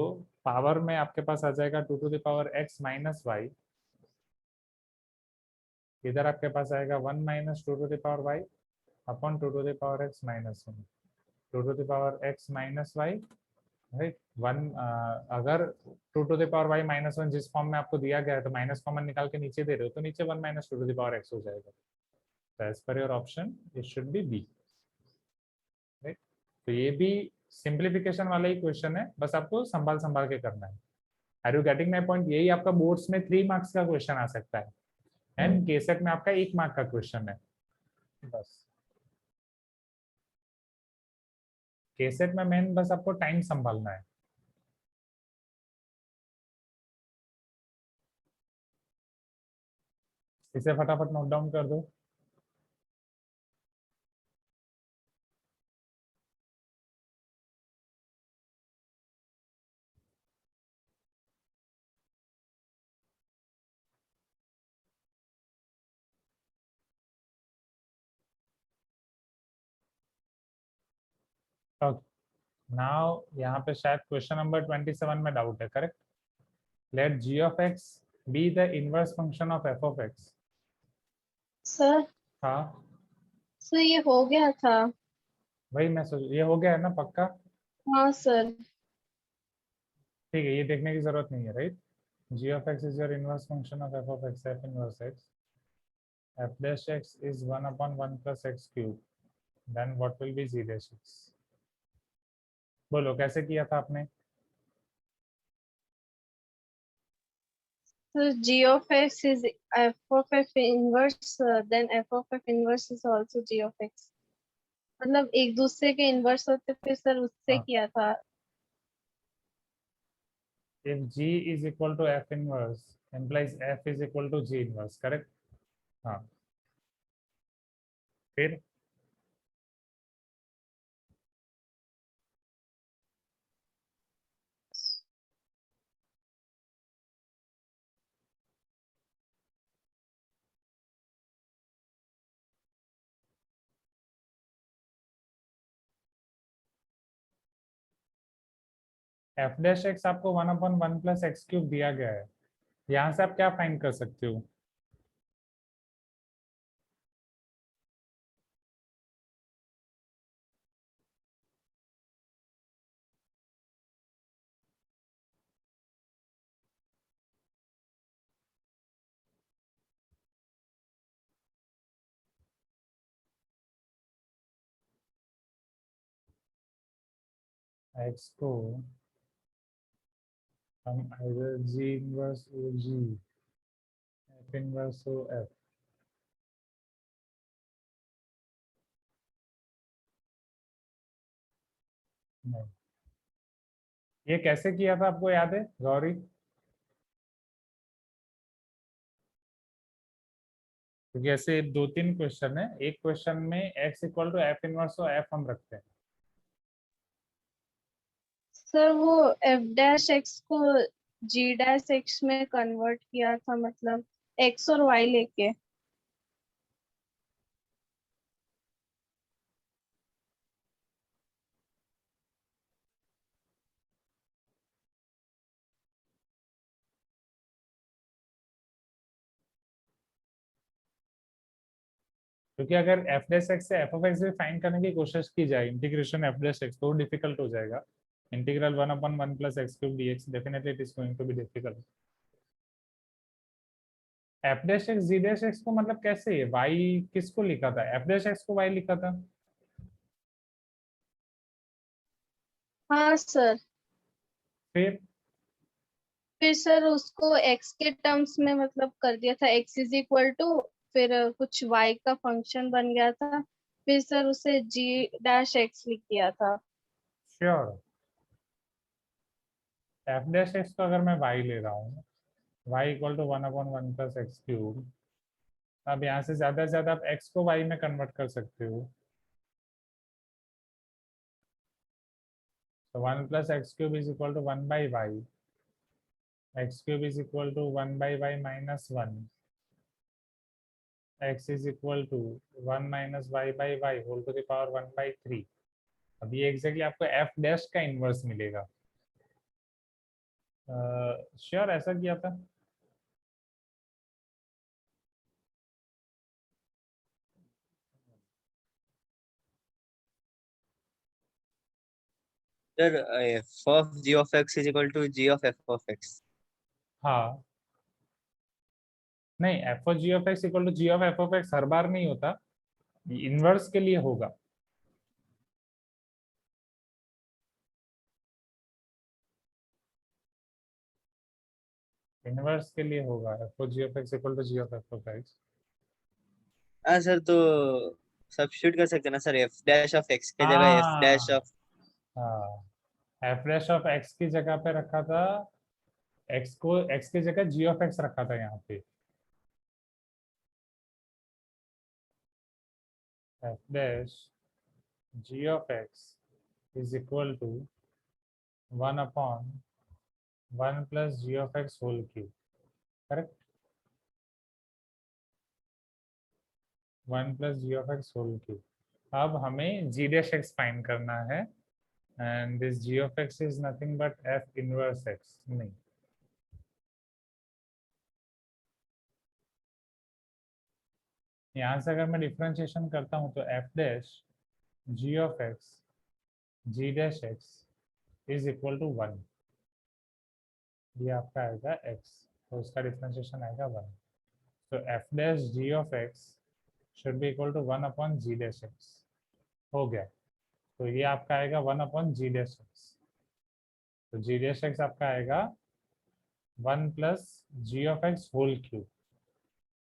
power में आपके पास आ जाएगा 2 to the power x minus y, इधर आपके पास आएगा 1 minus 2 to the power y upon 2 to the power x minus 1, 2 to the power x minus y, right. 1 अगर 2 to the power y minus 1 जिस form में आपको दिया गया है तो माइनस कॉमन निकाल के नीचे दे रहे हो तो नीचे 1 minus 2 to the power x हो जाएगा। तो एज पर your option it should be b, right. तो ये भी सिंप्लीफिकेशन वाला ही क्वेश्चन है, बस आपको संभाल संभाल के करना है। Are you getting my point? यही आपका बोर्ड्स में 3 मार्क्स का क्वेश्चन आ सकता है एंड केसेट में आपका 1 मार्क का क्वेश्चन है बस। केसेट में मेन बस आपको टाइम संभालना है। इसे फटाफट नोट डाउन कर दो। नाउ यहाँ पे शायद क्वेश्चन नंबर 27 में डाउट है, correct? Let g of x be the inverse function of f of x। Sir हाँ, सर ये हो गया था। वही मैं सोच, ये हो गया है ना पक्का? हाँ सर। ठीक है, ये देखने की जरूरत नहीं है, right. g of x is your inverse function of f of x, f inverse x, f dash x is 1 upon 1 plus x cube, then what will be g dash x? बोलो कैसे किया था आपने? So g of x is f of f inverse, then f of f inverse is also g of x। मतलब एक दूसरे के inverse होते फिर सर उससे हाँ। किया था। If g is equal to f inverse implies f is equal to g inverse, correct? हाँ, फिर f dash x आपको 1 upon 1 plus x cube दिया गया है, यहाँ से आप क्या फाइंड कर सकते हो? x को हम either g inverse ओ g, f inverse ओ f, नहीं। ये कैसे किया था आपको याद है गौरी? क्योंकि ऐसे 2-3 क्वेश्चन है, एक क्वेश्चन में x equal to f inverse और f हम रखते हैं। सर वो एफ डैश एक्स को जी डैश एक्स में कन्वर्ट किया था, मतलब एक्स और वाई लेके। क्योंकि अगर एफ डैश एक्स से एफ ऑफ एक्स भी फाइंड करने की कोशिश की जाए, इंटीग्रेशन एफ डैश एक्स, तो डिफिकल्ट हो जाएगा। Integral 1/1 + x³ dx, definitely it is going to be difficult. F dash x g dash x को मतलब कैसे है? वाई किसको लिखा था? एफ डैश एक्स को वाई लिखा था। हाँ सर। फिर सर उसको एक्स के टर्म्स में मतलब कर दिया था, एक्स इज इक्वल टू फिर कुछ वाई का फंक्शन बन गया था, फिर सर उसे जी डैश एक्स लिख दिया था। श्योर, एफ डैश एक्स को अगर मैं वाई ले रहा हूँ, वाई इक्वल टू 1/1 + x³, अब यहाँ से ज्यादा से ज्यादा आप एक्स को वाई में कन्वर्ट कर सकते हो। तो 1 + x³ is equal to 1/y, x³ is equal to 1/y - 1, x is equal to 1 - y/y whole to the power 1/3। अब ये एग्जैक्टली आपको एफ डैश का इनवर्स मिलेगा। श्योर ऐसा किया था। Sir f of g of x is equal to g of f of x। हाँ, नहीं, f of g of x equal to g of f of x हर बार नहीं होता, इनवर्स के लिए होगा। इनवर्स के लिए होगा F of g of x equal to g of f of x. हाँ सर, तो सब्स्टिट्यूट कर सकते हैं ना sir, f dash of x के जगह f डैश हाँ ऑफ। हाँ, एफ डैश ऑफ एक्स की जगह पे रखा था, एक्स को एक्स की जगह जी ऑफ एक्स रखा था यहाँ पे। F dash g of x is equal to 1/1 + g of x whole cube, correct. 1 + g of x whole cube. अब हमें g डैश एक्स फाइंड करना है, and this g of x is nothing but f inverse x। नहीं, यहाँ से अगर मैं differentiation करता हूँ तो f dash g of x g dash x is equal to 1, ये आपका आएगा x, तो उसका डिफरेंशिएशन आएगा 1। तो f dash g of x should be equal to 1/g dash x। हो गया, तो ये आपका आएगा 1/g डैश x। तो g डैश x आपका आएगा 1 + g of x whole cube,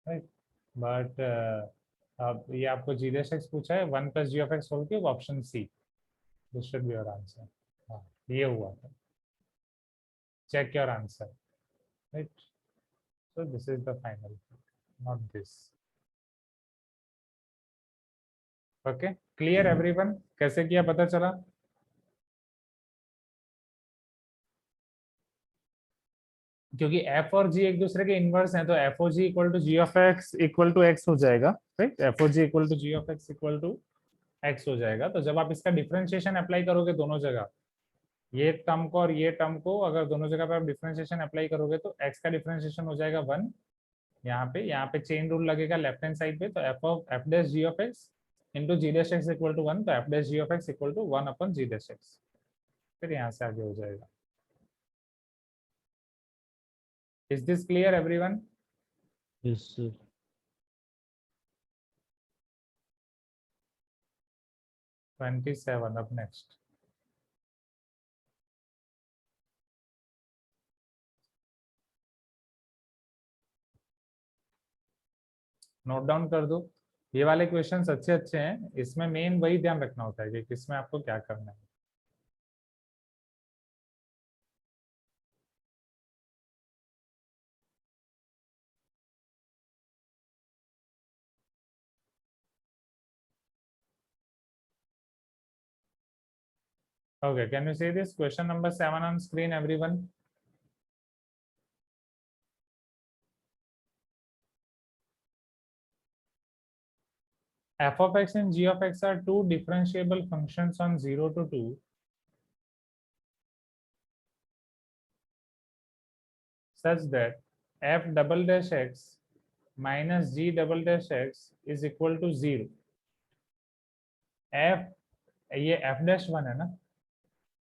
right. But अब ये आपको g डैश x पूछा है, 1 + g of x whole cube, option c, this should be your answer. हाँ, ये हुआ था। Check your answer, right. So this is the final, not this. Okay, clear everyone? कैसे किया पता चला? क्योंकि f और g एक दूसरे के इनवर्स हैं, तो f o g equal to g of x equal to x हो जाएगा, राइट। f o g equal to g of x equal to x हो जाएगा। तो जब आप इसका डिफरेंशिएशन अप्लाई करोगे दोनों जगह, ये टर्म को और ये टर्म को अगर दोनों जगह पे आप डिफरेंशिएशन अप्लाई करोगे, तो x का डिफरेंशिएशन हो जाएगा 1। यहाँ पे चेन रूल लगेगा लेफ्ट हैंड साइड पे, तो f dash g of x into g dash x equal to 1, तो f dash g of x equal to 1/g dash x. फिर यहाँ से आगे हो जाएगा। Is this clear everyone? Yes, sir. 27 अब नेक्स्ट। नोट डाउन कर दो, ये वाले क्वेश्चंस अच्छे अच्छे हैं, इसमें मेन वही ध्यान रखना होता है कि किसमें आपको क्या करना है। Okay, can you see this question number 7 on screen, everyone? F of x and g of x are two differentiable functions on 0 to 2 such that f double dash x minus g double dash x is equal to 0. f ये f dash 1 है ना,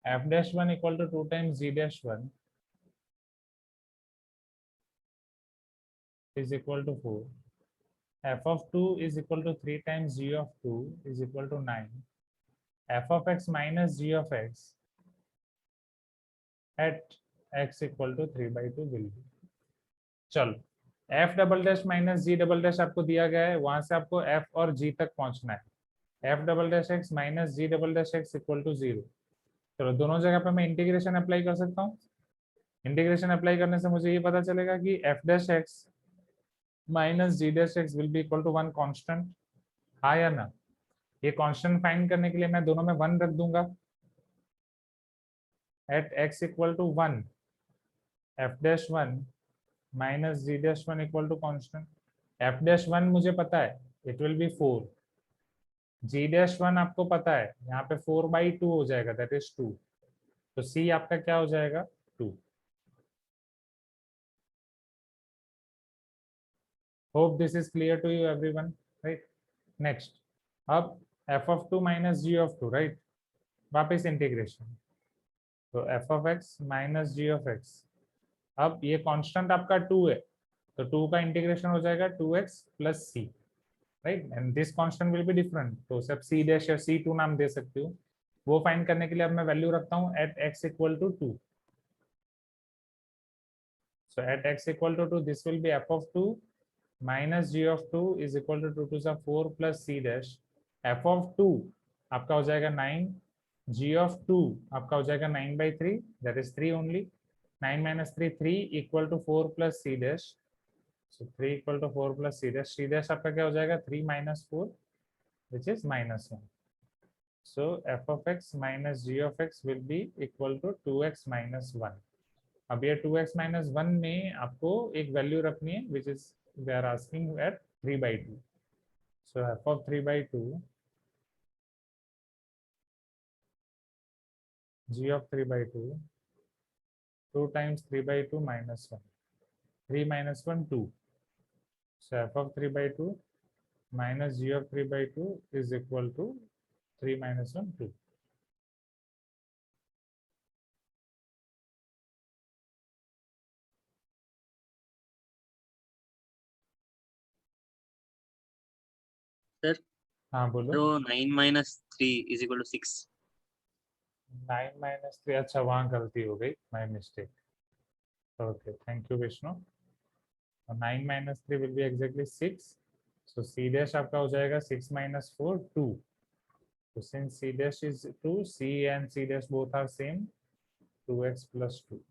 f dash 1 equal to 2 times g dash 1 is equal to 4. f of 2 is equal to 3 times g of 2 is equal to 9. f of x minus g of x at x equal to 3/2 will be. चलो f double dash minus g double dash आपको दिया गया है, वहां से आपको f और g तक पहुंचना है. f double dash x minus g double dash x equal to 0. चलो दोनों जगह पे मैं इंटीग्रेशन अप्लाई कर सकता हूँ. इंटीग्रेशन अप्लाई करने से मुझे ये पता चलेगा कि f dash x minus g dash x will be equal to 1 constant. हाँ या ना? ये कांस्टेंट फाइंड करने के लिए मैं दोनों में 1 रख दूंगा. At x equal to 1 f dash 1 minus g dash 1 equal to constant. f dash 1 मुझे पता है, it will be 4. g dash 1 आपको पता है, यहाँ पे 4/2 हो जाएगा, दैट इज 2. तो c आपका क्या हो जाएगा? 2. Hope this is clear to you everyone, right? Next, अब f of 2 minus g of 2, right? वापस इंटीग्रेशन, तो f of x minus g of x. अब ये कांस्टेंट आपका 2 है, तो 2 का इंटीग्रेशन हो जाएगा 2x plus c, right? And this constant will be different, तो सब c डैश या c2 नाम दे सकते हो. वो फाइंड करने के लिए अब मैं वैल्यू रखता हूँ at x equal to 2. So at x equal to 2 this will be f of 2 minus g of 2 is equal to 2 to 4 plus c dash. f of 2 आपका हो जाएगा 9, g of 2 आपका हो जाएगा 9/3, that is 3 only. 9 minus 3 3 equal to 4 plus c dash. So 3 equal to 4 plus c dash. c dash आपका क्या हो जाएगा? 3 minus 4 which is minus 1. So f of x minus g of x will be equal to 2x minus 1. अब ये 2x minus 1 में आपको एक value रखनी है which is they are asking at 3/2. So f of 3/2, g of 3/2, 2 times 3/2 minus 1. 3 minus 1 2. So f of 3/2 minus g of 3/2 is equal to 3 minus 1 2. Sir हाँ बोलो. तो 9 minus 3 is equal to 6. 9 minus 3, अच्छा वहाँ गलती हो गई, my mistake. Okay, thank you Vishnu. 9 minus 3 will be exactly 6. So c dash आपका हो जाएगा 6 minus 4 2. So since c dash is 2, c and c dash both are same. 2x plus 2.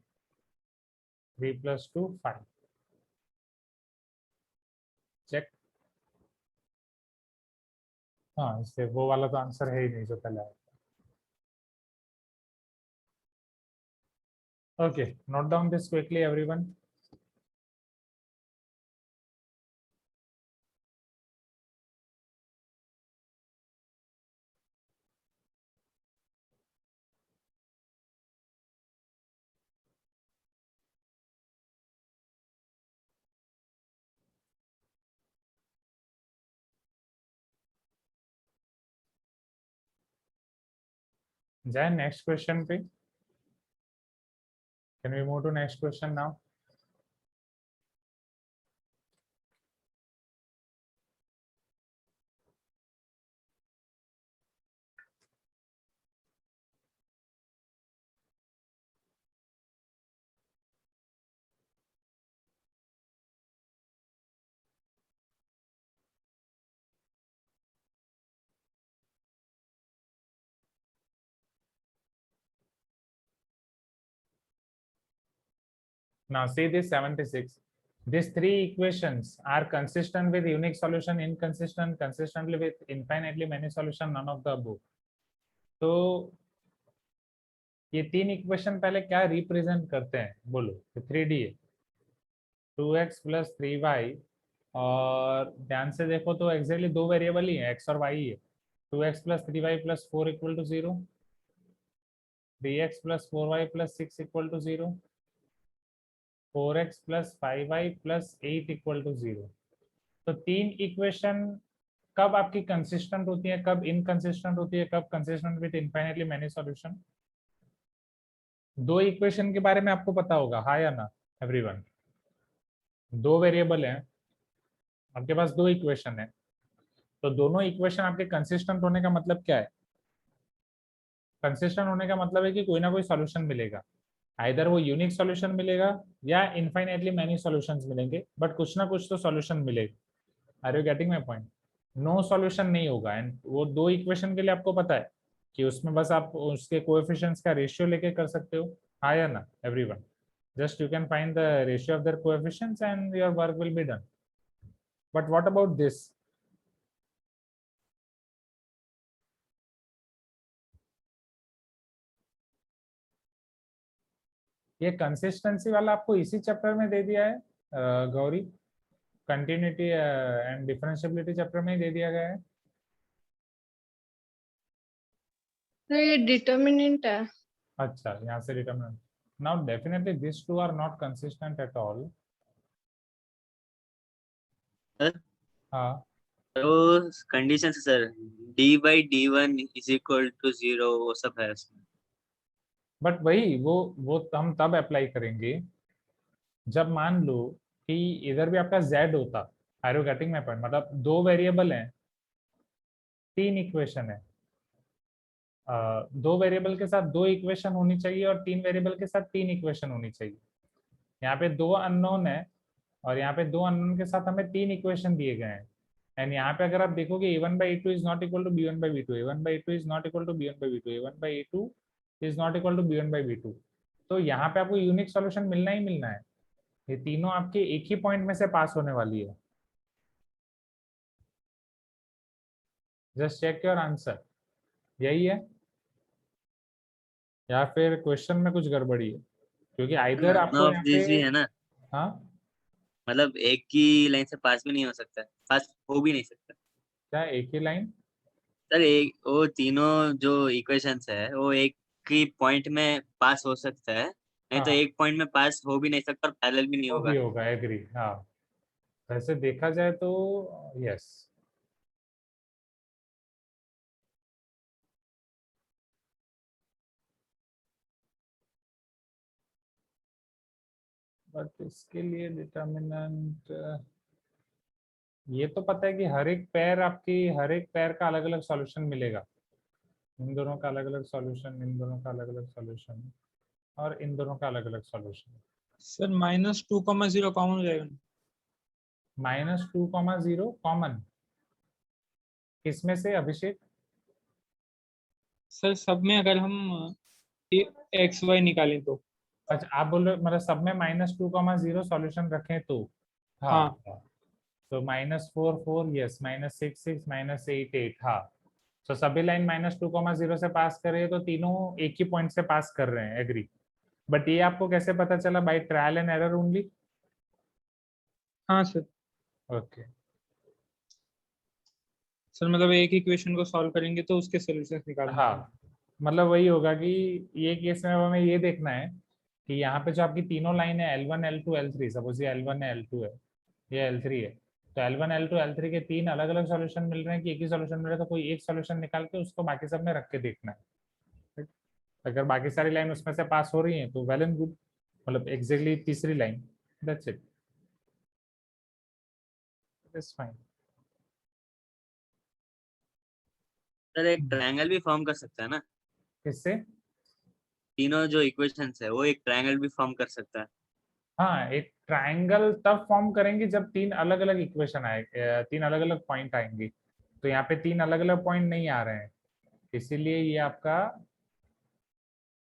3 plus 2 5. Check. हाँ, इससे वो वाला तो आंसर है ही नहीं जो पहले आया. Okay, note down this quickly everyone. जाए नेक्स्ट क्वेश्चन पे. Can we move to next question now? Now see this 76. These three equations are consistent with unique solution, inconsistent, consistently with infinitely many solution, none of the above. तो ये तीन equation पहले क्या represent करते हैं बोलो? तो 3D है, 2x प्लस 3y, और ध्यान से देखो तो एक्जैक्टली दो वेरिएबल ही है, x और y ही है। 2x plus 3y plus 4 equal to 0, 3x plus 4y plus 6 equal to 0, 4x plus 5y plus 8 equal to 0। तो तीन इक्वेशन कब आपकी कंसिस्टेंट होती है, कब इनकंसिस्टेंट होती है, कब consistent with infinitely many solution? दो इक्वेशन के बारे में आपको पता होगा, हाँ या ना एवरीवन? दो वेरिएबल हैं आपके पास, दो इक्वेशन है, तो दोनों इक्वेशन आपके कंसिस्टेंट होने का मतलब क्या है? कंसिस्टेंट होने का मतलब है कि कोई ना कोई सॉल्यूशन मिलेगा, आइदर वो यूनिक सॉल्यूशन मिलेगा या इनफाइनाइटली मेनी सॉल्यूशंस मिलेंगे, बट कुछ ना कुछ तो सॉल्यूशन मिलेगा। Are you getting my point? No solution नहीं होगा। एंड वो दो इक्वेशन के लिए आपको पता है कि उसमें बस आप उसके कोएफिशिएंट्स का रेशियो लेके कर सकते हो, हाँ या ना everyone? Just you can find the ratio of their coefficients and your work will be done. But what about this? ये कंसिस्टेंसी वाला आपको इसी चैप्टर में दे दिया है Gauri, continuity and differentiability chapter में ही दे दिया गया है। तो ये डिटर्मिनेंट है। अच्छा, यहाँ से determinant. Now definitely this two are not consistent at all. हाँ, तो कंडीशन है sir, d/d1 is equal to 0, वो सब है उसमें। बट वही वो हम तब अप्लाई करेंगे जब मान लो कि इधर भी आपका z होता। Are you getting my point? मतलब दो वेरिएबल हैं, तीन इक्वेशन है, दो वेरिएबल के साथ दो इक्वेशन होनी चाहिए और तीन वेरिएबल के साथ तीन इक्वेशन होनी चाहिए। यहाँ पे दो अननोन है और यहाँ पे दो अननोन के साथ हमें तीन इक्वेशन दिए गए हैं। एंड यहाँ पे अगर आप देखोगे a1/a2 is not equal to b1/b2, a1/a2 is not equal to b1/b2, a1/a2 is not equal to b1/b2, तो यहाँ पे आपको यूनिक सॉल्यूशन मिलना ही मिलना है। ये तीनों आपके एक ही पॉइंट में से पास होने वाली है। जस्ट चेक योर आंसर, यही है या फिर क्वेश्चन में कुछ गड़बड़ी है? क्योंकि आइदर नन आपको ऑफ यहाँ पे, दिस भी है ना, हाँ मतलब एक ही लाइन से पास भी नहीं हो सकता, पास हो भी नहीं सकता क्या एक ही लाइन? सर। एक वो तीनों जो इक्वेशंस है वो एक ही पॉइंट में पास हो सकता है, नहीं तो हाँ, एक पॉइंट में पास हो भी नहीं सकता और पैरेलल भी नहीं वो भी होगा। होगा, एग्री। हाँ, वैसे देखा जाए तो यस। बट इसके लिए डिटर्मिनेंट, ये तो पता है कि हर एक पेयर का अलग अलग सॉल्यूशन मिलेगा। इन दोनों का अलग अलग सॉल्यूशन, इन दोनों का अलग अलग सॉल्यूशन, और इन दोनों का अलग अलग सॉल्यूशन। सर -2,0 कॉमन हो जाएगा? -2,0 कॉमन किसमें से अभिषेक? सर सब में अगर हम एक्स वाई निकालें तो। अच्छा, आप बोल रहे हो मतलब सब में -2,0 सॉल्यूशन रखें तो? हाँ हाँ हाँ। तो -4 4, यस, -6 6, -8 8, हाँ। तो सभी लाइन -2,0 से पास कर रही है, तो तीनों एक ही पॉइंट से पास कर रहे हैं, एग्री। बट ये आपको कैसे पता चला? By trial and error only. हाँ सर। ओके। सर मतलब एक इक्वेशन को सॉल्व करेंगे तो उसके सॉल्यूशंस निकालने हैं। हाँ, मतलब वही होगा कि ये केस में अब हमें ये देखना है कि यहाँ पे जो आपकी तीनों लाइन है L1 L2 L3, सपोज ये L1 है, L2 है, ये L3 है, तो L1 L2 L3 के तीन अलग अलग सॉल्यूशन मिल रहे हैं कि एक ही सॉल्यूशन मिल रहा है, तो कोई एक सॉल्यूशन निकाल के उसको बाकी सब में रख के देखना है। ठीक? अगर बाकी सारी लाइन उसमें से पास हो रही है तो वेल एंड गुड, मतलब एग्जैक्टली तीसरी line, that's it, it's fine. Sir एक ट्रायंगल भी फॉर्म कर सकता है ना, किससे? तीनों जो इक्वेशंस है वो एक ट्रायंगल भी फॉर्म कर सकता है। हाँ, एक ट्राइंगल तब फॉर्म करेंगे जब तीन अलग अलग इक्वेशन आए, तीन अलग अलग पॉइंट आएंगे। तो यहाँ पे तीन अलग अलग पॉइंट नहीं आ रहे हैं, इसीलिए ये आपका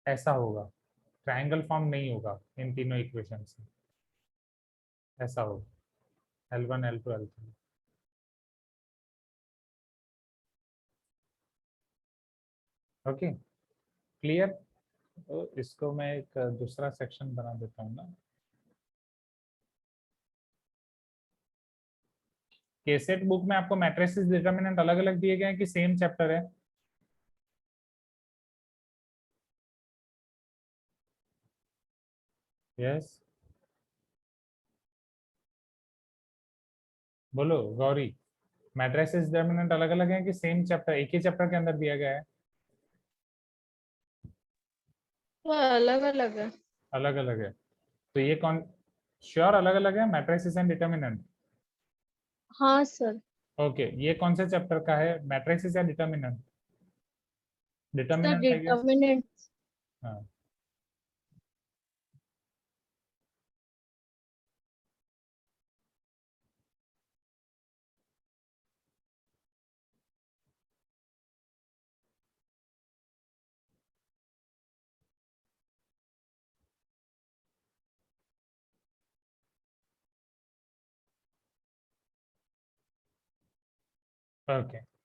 ऐसा होगा, ट्राइंगल फॉर्म नहीं होगा इन तीनों इक्वेशन से, ऐसा होगा L1 L2 L3। Okay, clear? तो इसको मैं एक दूसरा सेक्शन बना देता हूँ ना। केसेट बुक में आपको मैट्रिसेस डिटरमिनेंट अलग अलग दिए गए हैं कि सेम चैप्टर है? यस, बोलो गौरी, मैट्रिसेस डिटरमिनेंट अलग अलग हैं कि सेम चैप्टर, एक ही चैप्टर के अंदर दिया गया है? तो अलग अलग है। अलग अलग है, तो ये कौन श्योर अलग अलग है, मैट्रिसेस एंड डिटरमिनेंट? हाँ सर। ओके, ये कौन से चैप्टर का है, मैट्रिसेस या डिटरमिनेंट? सर डिटरमिनेंट है क्या? डिटर्मिनेंट। हाँ, ओके।